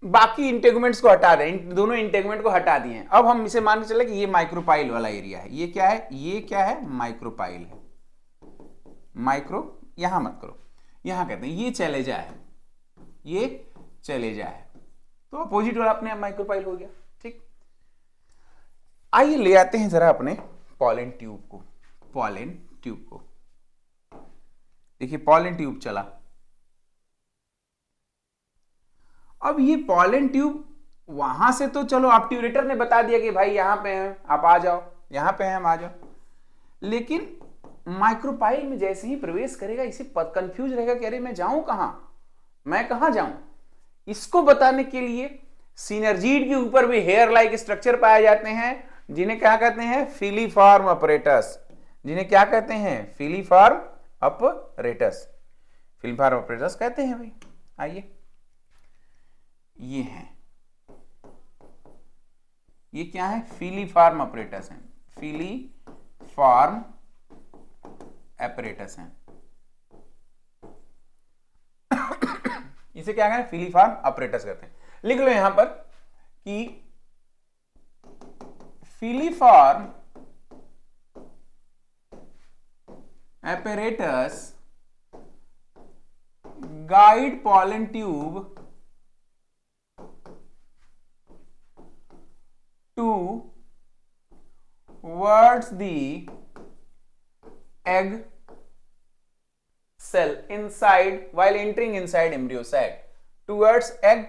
बाकी इंटेगुमेंट्स को हटा दें, दोनों इंटेगुमेंट को हटा दिए हैं। अब हम इसे मान के चले कि ये माइक्रोपाइल वाला एरिया है। ये क्या है, ये क्या है, माइक्रोपाइल है। माइक्रो यहां मत करो, यहां कहते हैं ये चले जाए, ये चले जाए, तो अपोजिट वाला अपने आप माइक्रोपाइल हो गया। ठीक, आइए ले आते हैं जरा अपने पॉलन ट्यूब को। पॉलन ट्यूब को देखिए, पॉलन ट्यूब चला। अब ये पॉलन ट्यूब वहां से तो चलो ऑब्ट्यूरेटर ने बता दिया कि भाई यहां पे हैं, आप आ जाओ, यहां पे हैं, हम आ जाओ, लेकिन माइक्रोपाइल में जैसे ही प्रवेश करेगा इसे कंफ्यूज रहेगा कि अरे मैं जाऊं कहां, मैं कहां जाऊं। इसको बताने के लिए सिनर्जीड के ऊपर भी हेयर लाइक स्ट्रक्चर पाए जाते हैं, जिन्हें क्या कहते हैं, फिलीफॉर्म अपरेटस। जिन्हें क्या कहते हैं, फिलीफॉर्म अपरेटस। फिलीफॉर्म अपरेटस कहते हैं भाई। आइए, ये है, ये क्या है, फिलीफॉर्म अपरेटस है। फिलीफॉर्म apparatus हैं। इसे क्या कहते हैं, फिलीफॉर्म apparatus कहते हैं। लिख लो यहां पर कि filiform apparatus guide pollen tube towards the egg cell inside while entering inside embryo sac, towards egg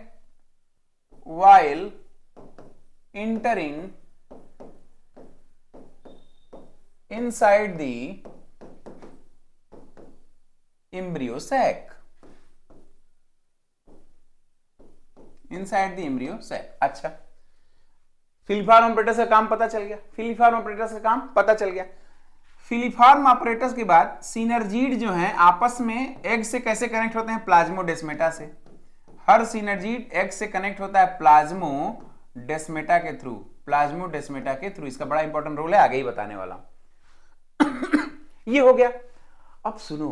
while entering inside the embryo sac, inside the embryo sac। अच्छा, फिलीफॉर्म ऑपरेटस का काम पता चल गया, फिलीफॉर्म ऑपरेटस का काम पता चल गया। फिलीफॉर्म ऑपरेटस के बाद सिनर्जीड जो है आपस में एग से कैसे कनेक्ट होते हैं, प्लाज्मोडेस्मेटा से। हर सिनर्जीड एग से कनेक्ट होता है प्लाज्मोडेस्मेटा के थ्रू, प्लाज्मोडेस्मेटा के थ्रू। इसका बड़ा इंपॉर्टेंट रोल है, आगे ही बताने वाला। ये हो गया। अब सुनो,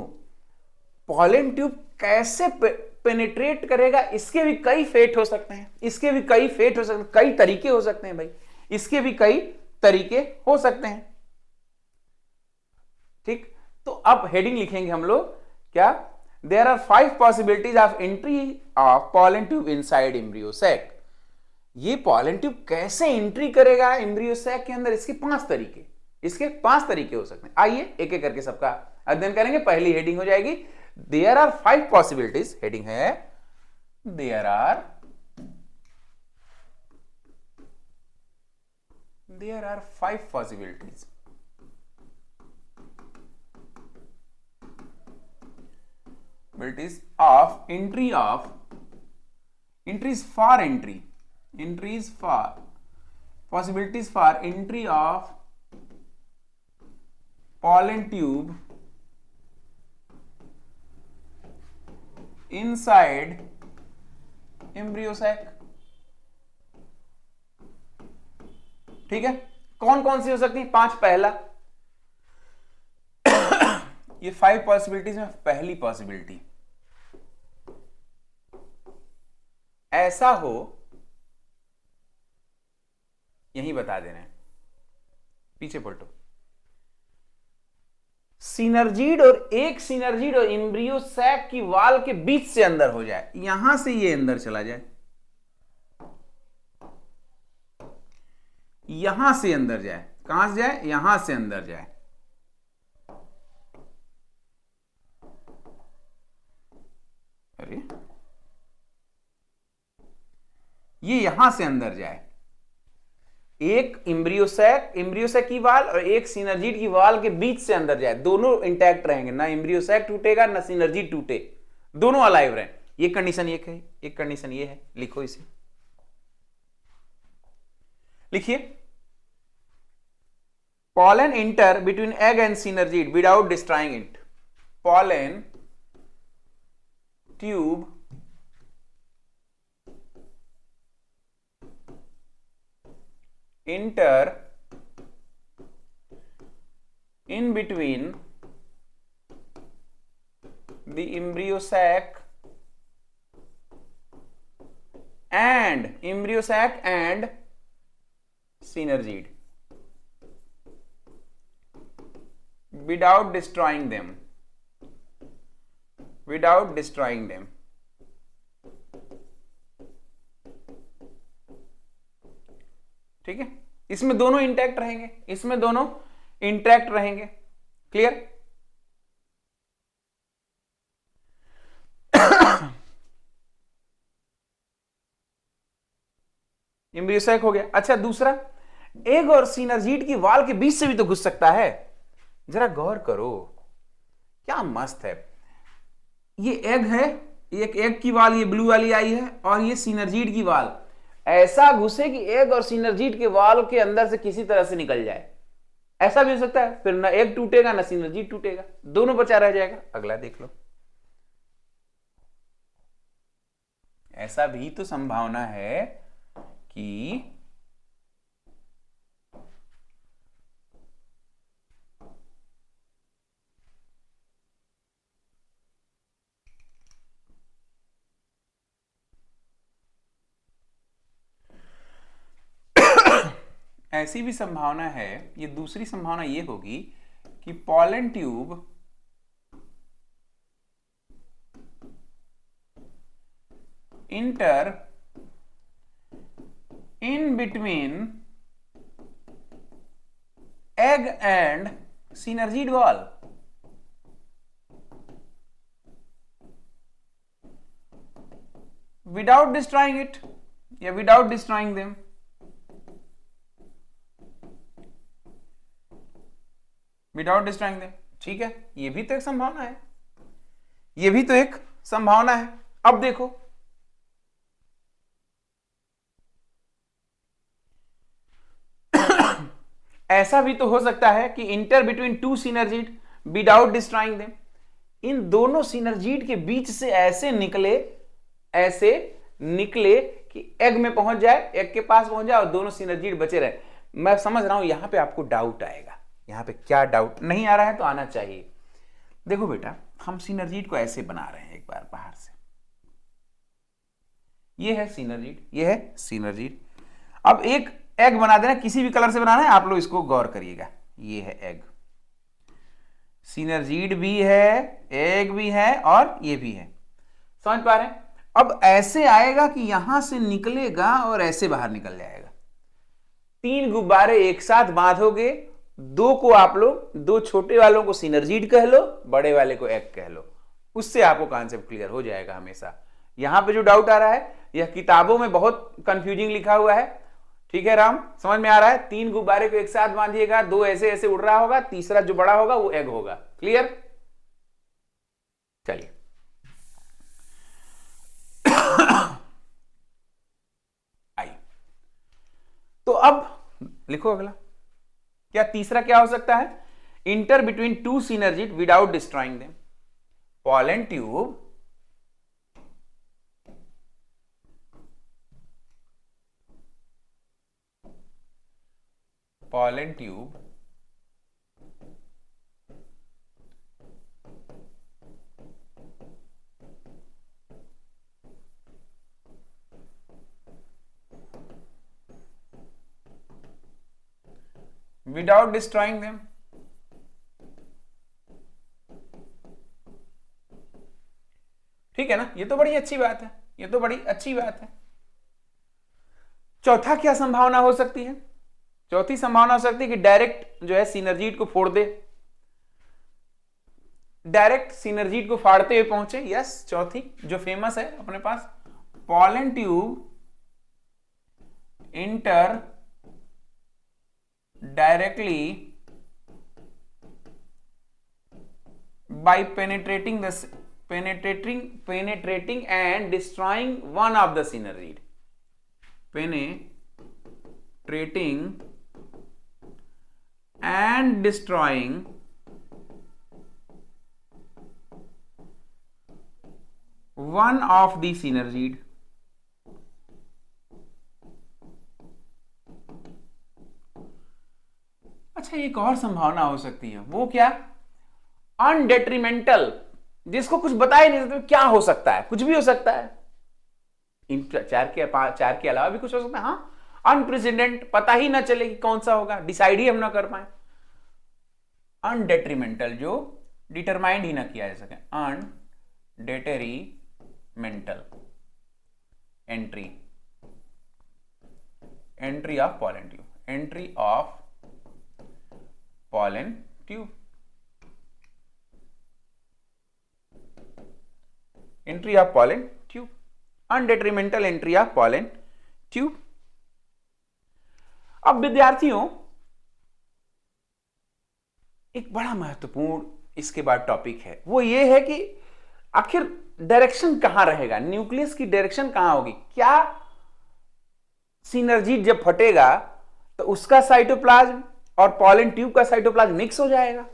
पॉलन ट्यूब कैसे पेनिट्रेट करेगा, इसके भी कई फेट हो सकते हैं, इसके भी कई फेट हो सकते हैं, कई तरीके हो सकते हैं भाई, इसके भी कई तरीके हो सकते हैं। ठीक, तो अब हेडिंग लिखेंगे हम लोग क्या, there are 5 possibilities of entry of pollen tube inside embryo sac. ये पॉलन ट्यूब कैसे एंट्री करेगा एम्ब्रियो सैक के अंदर, इसके 5 तरीके, इसके 5 तरीके हो सकते हैं। आइए एक एक करके सबका अध्ययन करेंगे। पहली हेडिंग हो जाएगी देयर आर 5 पॉसिबिलिटीज। हेडिंग है there are 5 possibilities. Possibilities of entries for possibilities for entry of pollen tube inside embryo sac। ठीक है, कौन कौन सी हो सकती है, 5। पहला, ये 5 पॉसिबिलिटीज में पहली पॉसिबिलिटी, ऐसा हो, यही बता दे रहे हैं, पीछे पलटो, सिनर्जीड और एक सिनर्जीड और एम्ब्रियो सैक की वाल के बीच से अंदर हो जाए, यहां से ये अंदर चला जाए, यहां से अंदर जाए, कहां से जाए, यहां से अंदर जाए। अरे ये यहां से अंदर जाए, एक इम्ब्रियोसैक की वाल और एक सिनर्जीड की वाल के बीच से अंदर जाए, दोनों इंटैक्ट रहेंगे, ना इम्ब्रियोसैक टूटेगा ना सिनर्जीड टूटे, दोनों अलाइव रहे। ये कंडीशन ये है, एक कंडीशन ये है, लिखो इसे, लिखिए, pollen enter between egg and synergid without destroying it. Pollen tube enter in between the embryo sac and synergid without destroying them, ठीक है। इसमें दोनों इंटैक्ट रहेंगे, क्लियर। इम्ब्रियोसैक हो गया। अच्छा, दूसरा, एग और सिनर्जीड की वाल के बीच से भी तो घुस सकता है। जरा गौर करो, क्या मस्त है। ये एग है, एक एग की वाल ये ब्लू वाली आई है, और ये सिनर्जीड की वाल ऐसा घुसे कि एग और सिनर्जीड के वाल के अंदर से किसी तरह से निकल जाए। ऐसा भी हो सकता है, फिर ना एग टूटेगा ना सिनर्जीड टूटेगा, दोनों बचा रह जाएगा। अगला देख लो, ऐसा भी तो संभावना है कि ऐसी भी संभावना है, ये दूसरी संभावना ये होगी कि pollen tube enter in between egg and synergid wall, without destroying it या without destroying them. Without destroying them, ठीक है, ये भी तो एक संभावना है, ये भी तो एक संभावना है। अब देखो, ऐसा भी तो हो सकता है कि enter between two synergid without destroying them, इन दोनों सिनर्जीड के बीच से ऐसे निकले कि एग में पहुंच जाए, एग के पास पहुंच जाए और दोनों सिनर्जीड बचे रहे। मैं समझ रहा हूं यहां पे आपको डाउट आएगा, यहां पे क्या डाउट नहीं आ रहा है तो आना चाहिए। देखो बेटा, हम सिनर्जीड को ऐसे बना रहे हैं, एक बार बाहर से, ये है सिनर्जीड, ये है सिनर्जीड। अब एक एग बना देना, किसी भी कलर से बनाना है, आप लोग इसको गौर करिएगा। ये है एग, सिनर्जीड भी है, एग भी है और ये भी है, समझ पा रहे हैं। अब ऐसे आएगा कि यहां से निकलेगा और ऐसे बाहर निकल जाएगा। 3 गुब्बारे एक साथ बांधोगे, 2 को आप लोग, 2 छोटे वालों को सिनर्जीड कह लो, बड़े वाले को एग कह लो, उससे आपको कॉन्सेप्ट क्लियर हो जाएगा हमेशा। यहां पे जो डाउट आ रहा है, यह किताबों में बहुत कंफ्यूजिंग लिखा हुआ है, ठीक है राम, समझ में आ रहा है। 3 गुब्बारे को एक साथ बांधिएगा, 2 ऐसे ऐसे उड़ रहा होगा, तीसरा जो बड़ा होगा वो एग होगा, क्लियर। चलिए आइए, तो अब लिखो अगला, क्या तीसरा क्या हो सकता है, inter between two synergid without destroying them. Pollen tube without destroying them, ठीक है ना, ये तो बड़ी अच्छी बात है, ये तो बड़ी अच्छी बात है। चौथा क्या संभावना हो सकती है, चौथी संभावना हो सकती है कि डायरेक्ट जो है सिनर्जीड को फोड़ दे, डायरेक्ट सिनर्जीड को फाड़ते हुए पहुंचे। यस, चौथी जो फेमस है अपने पास, pollen tube enter directly by penetrating and destroying one of the synergid. Penetrating and destroying one of the synergid. अच्छा, एक और संभावना हो सकती है, वो क्या? अनडेट्रीमेंटल, जिसको कुछ बता ही नहीं सकते क्या हो सकता है, कुछ भी हो सकता है, इन चार के अलावा भी कुछ हो सकता है। हाँ, अनप्रेसिडेंट, पता ही ना चले कि कौन सा होगा, डिसाइड ही हम ना कर पाए। अनडेट्रीमेंटल, जो डिटरमाइंड ही ना किया जा सके, undetrimental entry of pollen tube, entry of pollen tube, entry of pollen tube, undetrimental entry of pollen tube. अब विद्यार्थियों, एक बड़ा महत्वपूर्ण इसके बाद टॉपिक है, वो ये है कि आखिर डायरेक्शन कहां रहेगा, न्यूक्लियस की डायरेक्शन कहां होगी। क्या सिनर्जी जब फटेगा तो उसका साइटोप्लाज्म और पॉलन ट्यूब का साइटोप्लाज्म मिक्स हो जाएगा।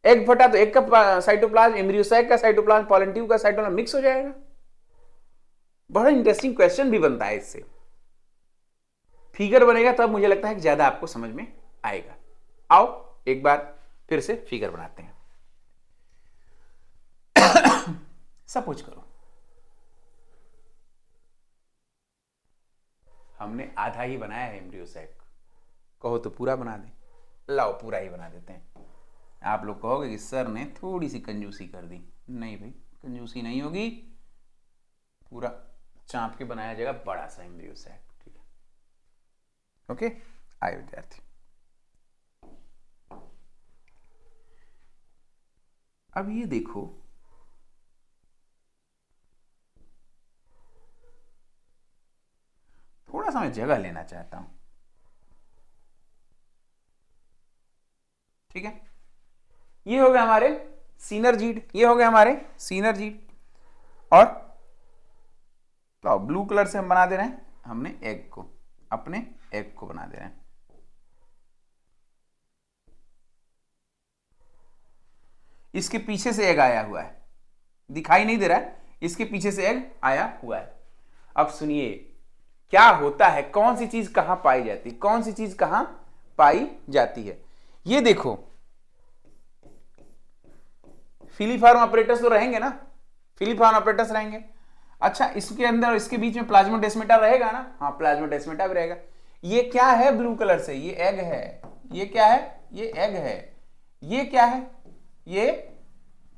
एग फटा तो एग का साइटोप्लाज्म, एम्ब्रियोसाइक का साइटोप्लाज्म, पॉलन ट्यूब का साइटोप्लाज्म मिक्स हो जाएगा। बड़ा इंटरेस्टिंग क्वेश्चन भी बनता है इससे। फिगर बनेगा तब मुझे लगता है कि ज्यादा आपको समझ में आएगा। आओ एक बार फिर से फिगर बनाते हैं। सपोज करो हमने आधा ही बनाया है एम्ब्रियोसैक, कहो तो पूरा बना दें, लाओ पूरा ही बना देते हैं। आप लोग कहोगे कि सर ने थोड़ी सी कंजूसी कर दी। नहीं भाई, कंजूसी नहीं होगी, पूरा चाँप के बनाया जाएगा बड़ा सा एम्ब्रियोसैक। ठीक है, ओके। आए विद्यार्थी, अब ये देखो, थोड़ा सा मैं जगह लेना चाहता हूं। ठीक है, ये हो गए हमारे सिनर्जीड, ये हो गए हमारे सिनर्जीड, और तो ब्लू कलर से हम बना दे रहे हैं, हमने एग को, अपने एग को बना दे रहे हैं। इसके पीछे से एग आया हुआ है, दिखाई नहीं दे रहा है, इसके पीछे से एग आया हुआ है। अब सुनिए क्या होता है, कौन सी चीज कहां पाई जाती है, कौन सी चीज कहां पाई जाती है। ये देखो, फिलीफॉर्म ऑपरेटर्स तो रहेंगे ना, फिलीफॉर्म ऑपरेटर्स रहेंगे। अच्छा, इसके अंदर, इसके बीच में प्लाज्मोडेस्माटा रहेगा ना, हाँ प्लाज्मोडेस्माटा भी रहेगा। ये क्या है ब्लू कलर से, ये एग है। ये क्या है, ये एग है। ये क्या है, ये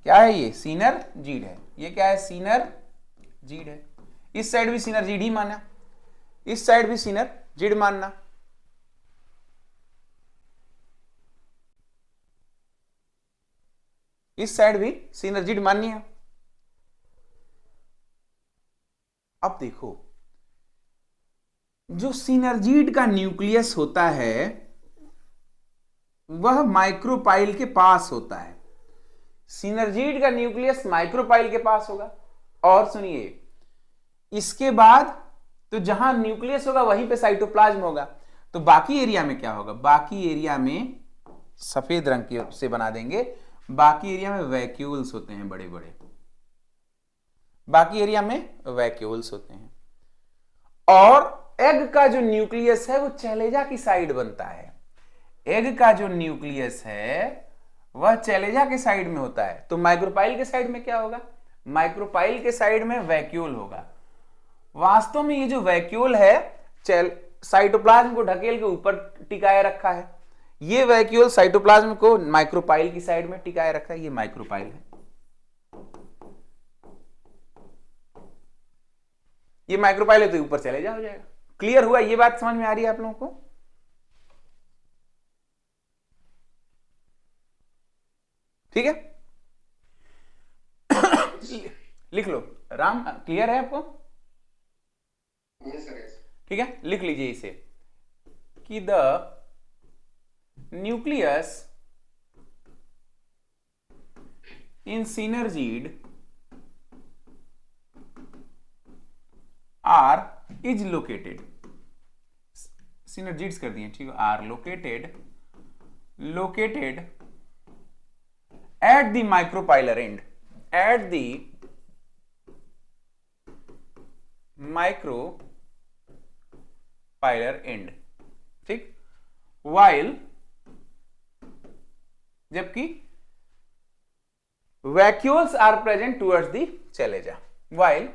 क्या है, ये सिनर्जीड है। ये क्या है, सिनर्जीड है। इस साइड भी सिनर्जीड ही माना, इस साइड भी सिनर्जीड मानना। इस साइड भी सिनर्जीड माननी है। अब देखो, जो सिनर्जीड का न्यूक्लियस होता है वह माइक्रोपाइल के पास होता है। सिनर्जीड का न्यूक्लियस माइक्रोपाइल के पास होगा। और सुनिए, इसके बाद तो जहां न्यूक्लियस होगा वहीं पे साइटोप्लाज्म होगा। तो बाकी एरिया में क्या होगा, बाकी एरिया में सफेद रंग के से बना देंगे, बाकी एरिया में वैक्यूल्स होते हैं बड़े बड़े, बाकी एरिया में वैक्यूल्स होते हैं। और एग का जो न्यूक्लियस है वो चैलेजा की साइड बनता है। एग का जो न्यूक्लियस है वह चैलेजा के साइड में होता है। तो माइक्रोपाइल के साइड में क्या होगा, माइक्रोपाइल के साइड में वैक्यूल होगा। वास्तव में ये जो वैक्यूल है साइटोप्लाज्म को ढकेल के ऊपर टिकाए रखा है। ये वैक्यूल साइटोप्लाज्म को माइक्रोपाइल की साइड में टिकाए रखा है। ये माइक्रोपाइल है, ये माइक्रोपाइल है तो ऊपर चले जा हो जाएगा। क्लियर हुआ, ये बात समझ में आ रही है आप लोगों को? ठीक है, लिख लो। राम, क्लियर है आपको? Yes sir, yes. ठीक है, लिख लीजिए इसे। कि the nucleus in synergid are is located, synergids कर दिए, ठीक है, are located at the micropylar end, at the micropylar end, ठीक, while जबकि vacuoles are present towards the, चले जा, while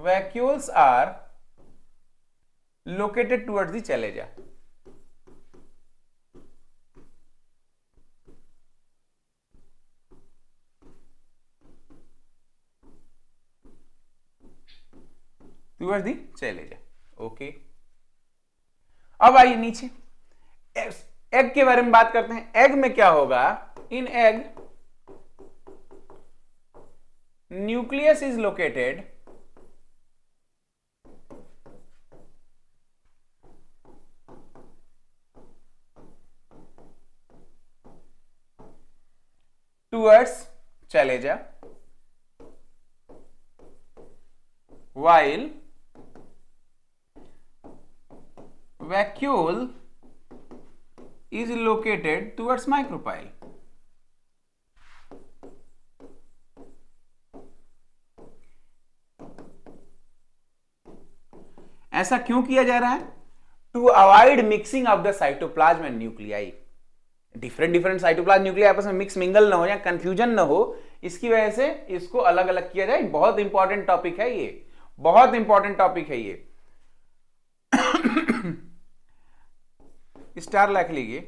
vacuoles are located towards the, चले जा, towards the, चले जा, ओके। अब आइए नीचे एग के बारे में बात करते हैं। एग में क्या होगा? In egg nucleus is located towards, चले जा, while vacuole is located towards micropyle। ऐसा क्यों किया जा रहा है? To avoid mixing of the cytoplasm and nuclei. Different cytoplasm nuclei आपस में मिक्स मिंगल ना हो या कंफ्यूजन ना हो, इसकी वजह से इसको अलग अलग किया जाए। बहुत इंपॉर्टेंट टॉपिक है ये, बहुत इंपॉर्टेंट टॉपिक है ये। स्टार लिख लीजिए।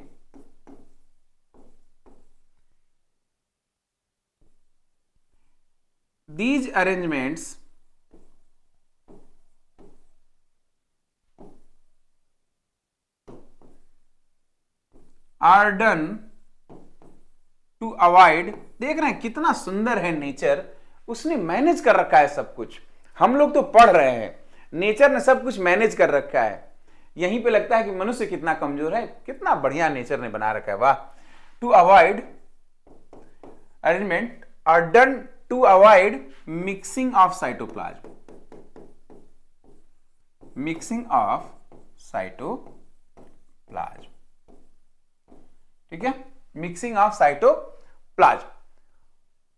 These arrangements are done to avoid, देख रहे हैं कितना सुंदर है नेचर, उसने मैनेज कर रखा है सब कुछ। हम लोग तो पढ़ रहे हैं, नेचर ने सब कुछ मैनेज कर रखा है। यहीं पे लगता है कि मनुष्य कितना कमजोर है, कितना बढ़िया नेचर ने बना रखा है, वाह। To avoid arrangement are done to avoid mixing of cytoplasm, mixing of cytoplasm, ठीक है, मिक्सिंग ऑफ साइटोप्लाज्म।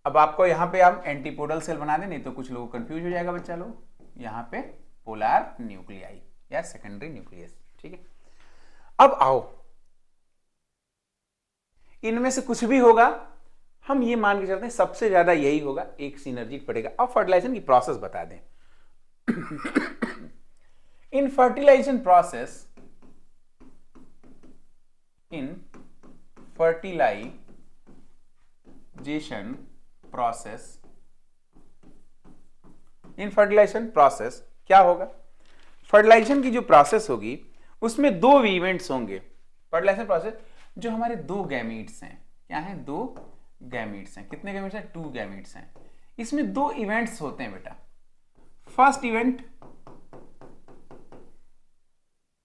अब आपको यहां पे हम एंटीपोडल सेल बना दें, नहीं तो कुछ लोग कंफ्यूज हो जाएगा बच्चा लोग। यहां पे पोलर न्यूक्लियाई या सेकेंडरी न्यूक्लियस, ठीक है। अब आओ, इनमें से कुछ भी होगा, हम ये मान के चलते हैं सबसे ज्यादा यही होगा, एक सिनर्जिड पड़ेगा। अब फर्टिलाइजेशन की प्रोसेस बता दें। इन फर्टिलाइजेशन प्रोसेस, इन फर्टिलाइजेशन प्रोसेस, इन फर्टिलाइजेशन प्रोसेस क्या होगा? फर्टिलाइजेशन की जो प्रोसेस होगी उसमें दो इवेंट्स होंगे। फर्टिलाइजेशन प्रोसेस जो हमारे दो गैमीट्स हैं, क्या हैं? दो गैमीट्स हैं। कितने गैमीट्स हैं? 2 गैमीट्स हैं। इसमें दो इवेंट्स होते हैं बेटा, फर्स्ट इवेंट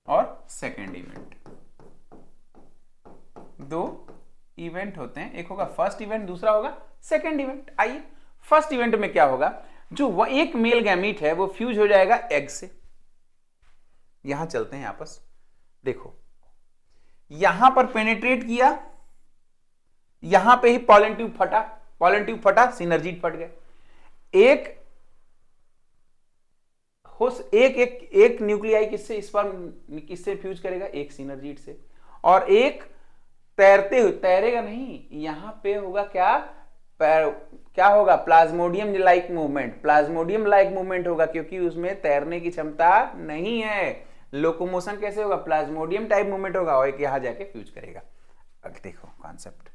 और सेकेंड इवेंट। दो इवेंट होते हैं, एक होगा फर्स्ट इवेंट, दूसरा होगा सेकेंड इवेंट। आइए, फर्स्ट इवेंट में क्या होगा? जो वो एक मेल गैमीट है वो फ्यूज हो जाएगा एग से। यहां चलते हैं आपस, देखो यहां पर पेनिट्रेट किया, यहां पे ही पॉलन ट्यूब फटा, पॉलन ट्यूब फटा, सिनर्जिड फट गए। एक न्यूक्लियाई किससे, इस पर किससे फ्यूज करेगा? एक सिनर्जिड से। और एक तैरते हुए, तैरेगा नहीं, यहां पे होगा क्या होगा? Plasmodium like movement, Plasmodium like movement होगा, क्योंकि उसमें तैरने की क्षमता नहीं है। लोकोमोशन कैसे होगा? प्लाज्मोडियम टाइप मूवमेंट होगा, और एक यहां जाके फ्यूज करेगा। अब देखो concept,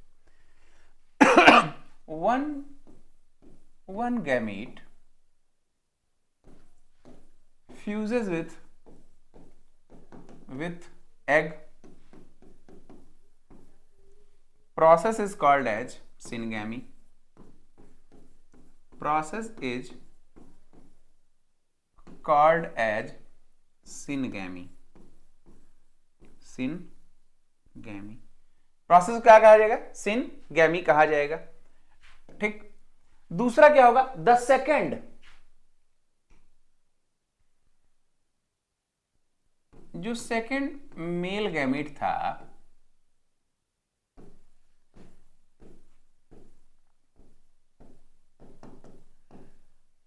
one gamete fuses with egg. Process is called as syngamy. Process is called as syngamy. Syngamy. Process क्या कहा जाएगा? सिनगैमी कहा जाएगा। ठीक। दूसरा क्या होगा? द सेकेंड, जो सेकेंड मेल गैमीट था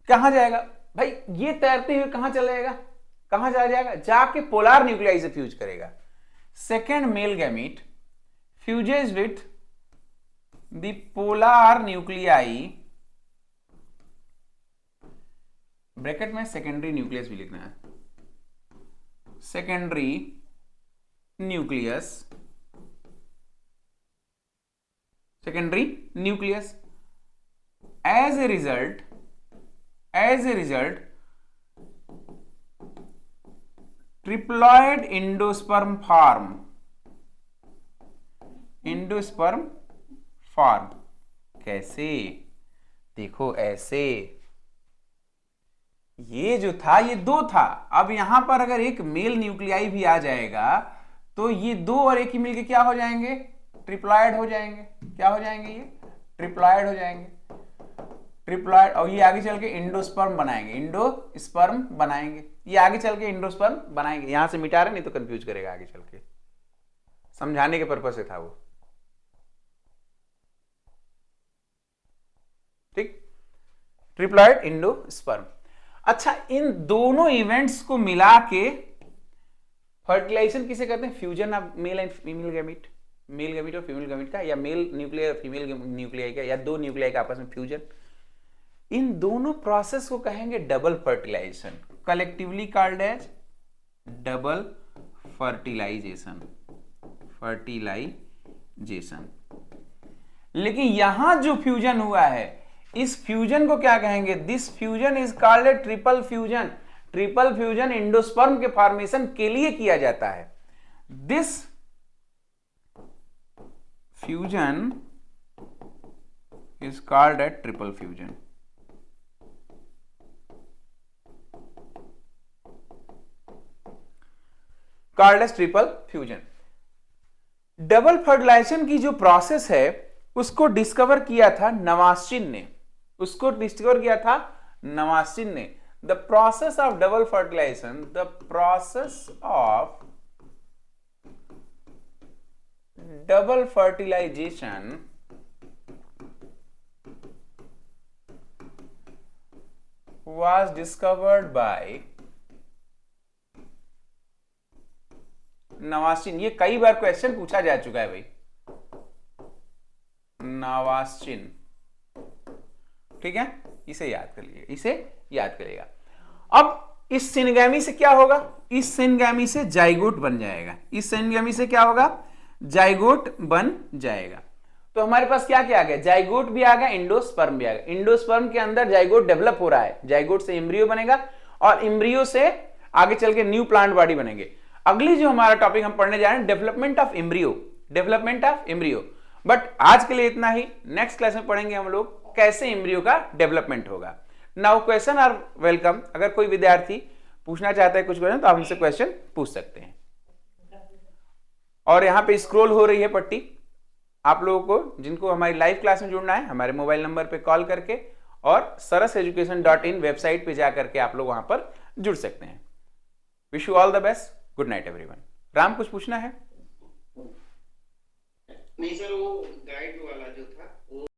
कहां जाएगा भाई? ये तैरते हुए कहां चला जाएगा? कहां चला जाएगा? जाके पोलार न्यूक्लियाई से फ्यूज करेगा। Second male gamete fuses with the polar nuclei, bracket में सेकेंडरी न्यूक्लियस भी लिखना है, secondary nucleus, secondary nucleus. As a result triploid endosperm form. कैसे? देखो ऐसे, ये जो था ये दो था, अब यहां पर अगर एक मेल न्यूक्लियाई भी आ जाएगा तो ये दो और एक ही मिलके क्या हो जाएंगे? ट्रिप्लॉइड हो जाएंगे। क्या हो जाएंगे? ये ट्रिप्लॉइड हो जाएंगे। ट्रिप्लॉइड, और ये आगे चल के इंडोस्पर्म बनाएंगे। ये आगे चल के इंडोस्पर्म बनाएंगे। यहां से मिटा रहे, नहीं तो कंफ्यूज करेगा आगे चल के, समझाने के पर्पज से था वो। ठीक, ट्रिप्लॉइड इंडोस्पर्म। अच्छा, इन दोनों इवेंट्स को मिला के फर्टिलाइजेशन किसे कहते हैं? Fusion of male and female gamete, male gamete और फीमेल गैमीट का, या मेल न्यूक्लियर फीमेल न्यूक्लियाई का, या दो न्यूक्लियाई का आपस में फ्यूजन। इन दोनों प्रोसेस को कहेंगे double fertilisation, collectively called as double fertilisation. लेकिन यहां जो फ्यूजन हुआ है, इस फ्यूजन को क्या कहेंगे? This fusion is called a triple fusion. Triple fusion endosperm के फॉर्मेशन के लिए किया जाता है। This fusion is called a triple fusion. Called as triple fusion. Double fertilisation की जो प्रोसेस है उसको डिस्कवर किया था नवास्चिन ने। The process of double fertilisation, was discovered by Nawaschin. ये कई बार क्वेश्चन पूछा जा चुका है भाई, नवास्चिन। ठीक है, इसे याद कर लीजिए, अब इस सिनगैमी से क्या होगा? इस सिनगैमी से जाइगोट बन जाएगा। इस सिनगैमी से क्या होगा? जाइगोट बन जाएगा। तो हमारे पास क्या क्या आ गया? जाइगोट भी आ गया, इंडोस्पर्म भी आ गया। इंडोस्पर्म के अंदर जाइगोट डेवलप हो रहा है, जाइगोट से एम्ब्रियो बनेगा और एम्ब्रियो से आगे चल के न्यू प्लांट बॉडी बनेंगे। अगली जो हमारा टॉपिक हम पढ़ने जा रहे हैं, डेवलपमेंट ऑफ एम्ब्रियो। बट आज के लिए इतना ही। नेक्स्ट क्लास में पढ़ेंगे हम लोग कैसे एम्ब्रियो का डेवलपमेंट होगा। Now question are welcome. अगर कोई विद्यार्थी पूछना चाहता है कुछ क्वेश्चन तो आप हमसे क्वेश्चन पूछ सकते हैं। और यहां पे स्क्रॉल हो रही है पट्टी, आप लोगों को जिनको हमारी लाइव क्लास में जुड़ना है, हमारे मोबाइल नंबर पे कॉल करके और saraseducation.in वेबसाइट पे जाकर के आप लोग वहां पर जुड़ सकते हैं। Wish you all the best. Good night everyone. Ram, कुछ पूछना है? नहीं सर, वो गाइड वाला जो था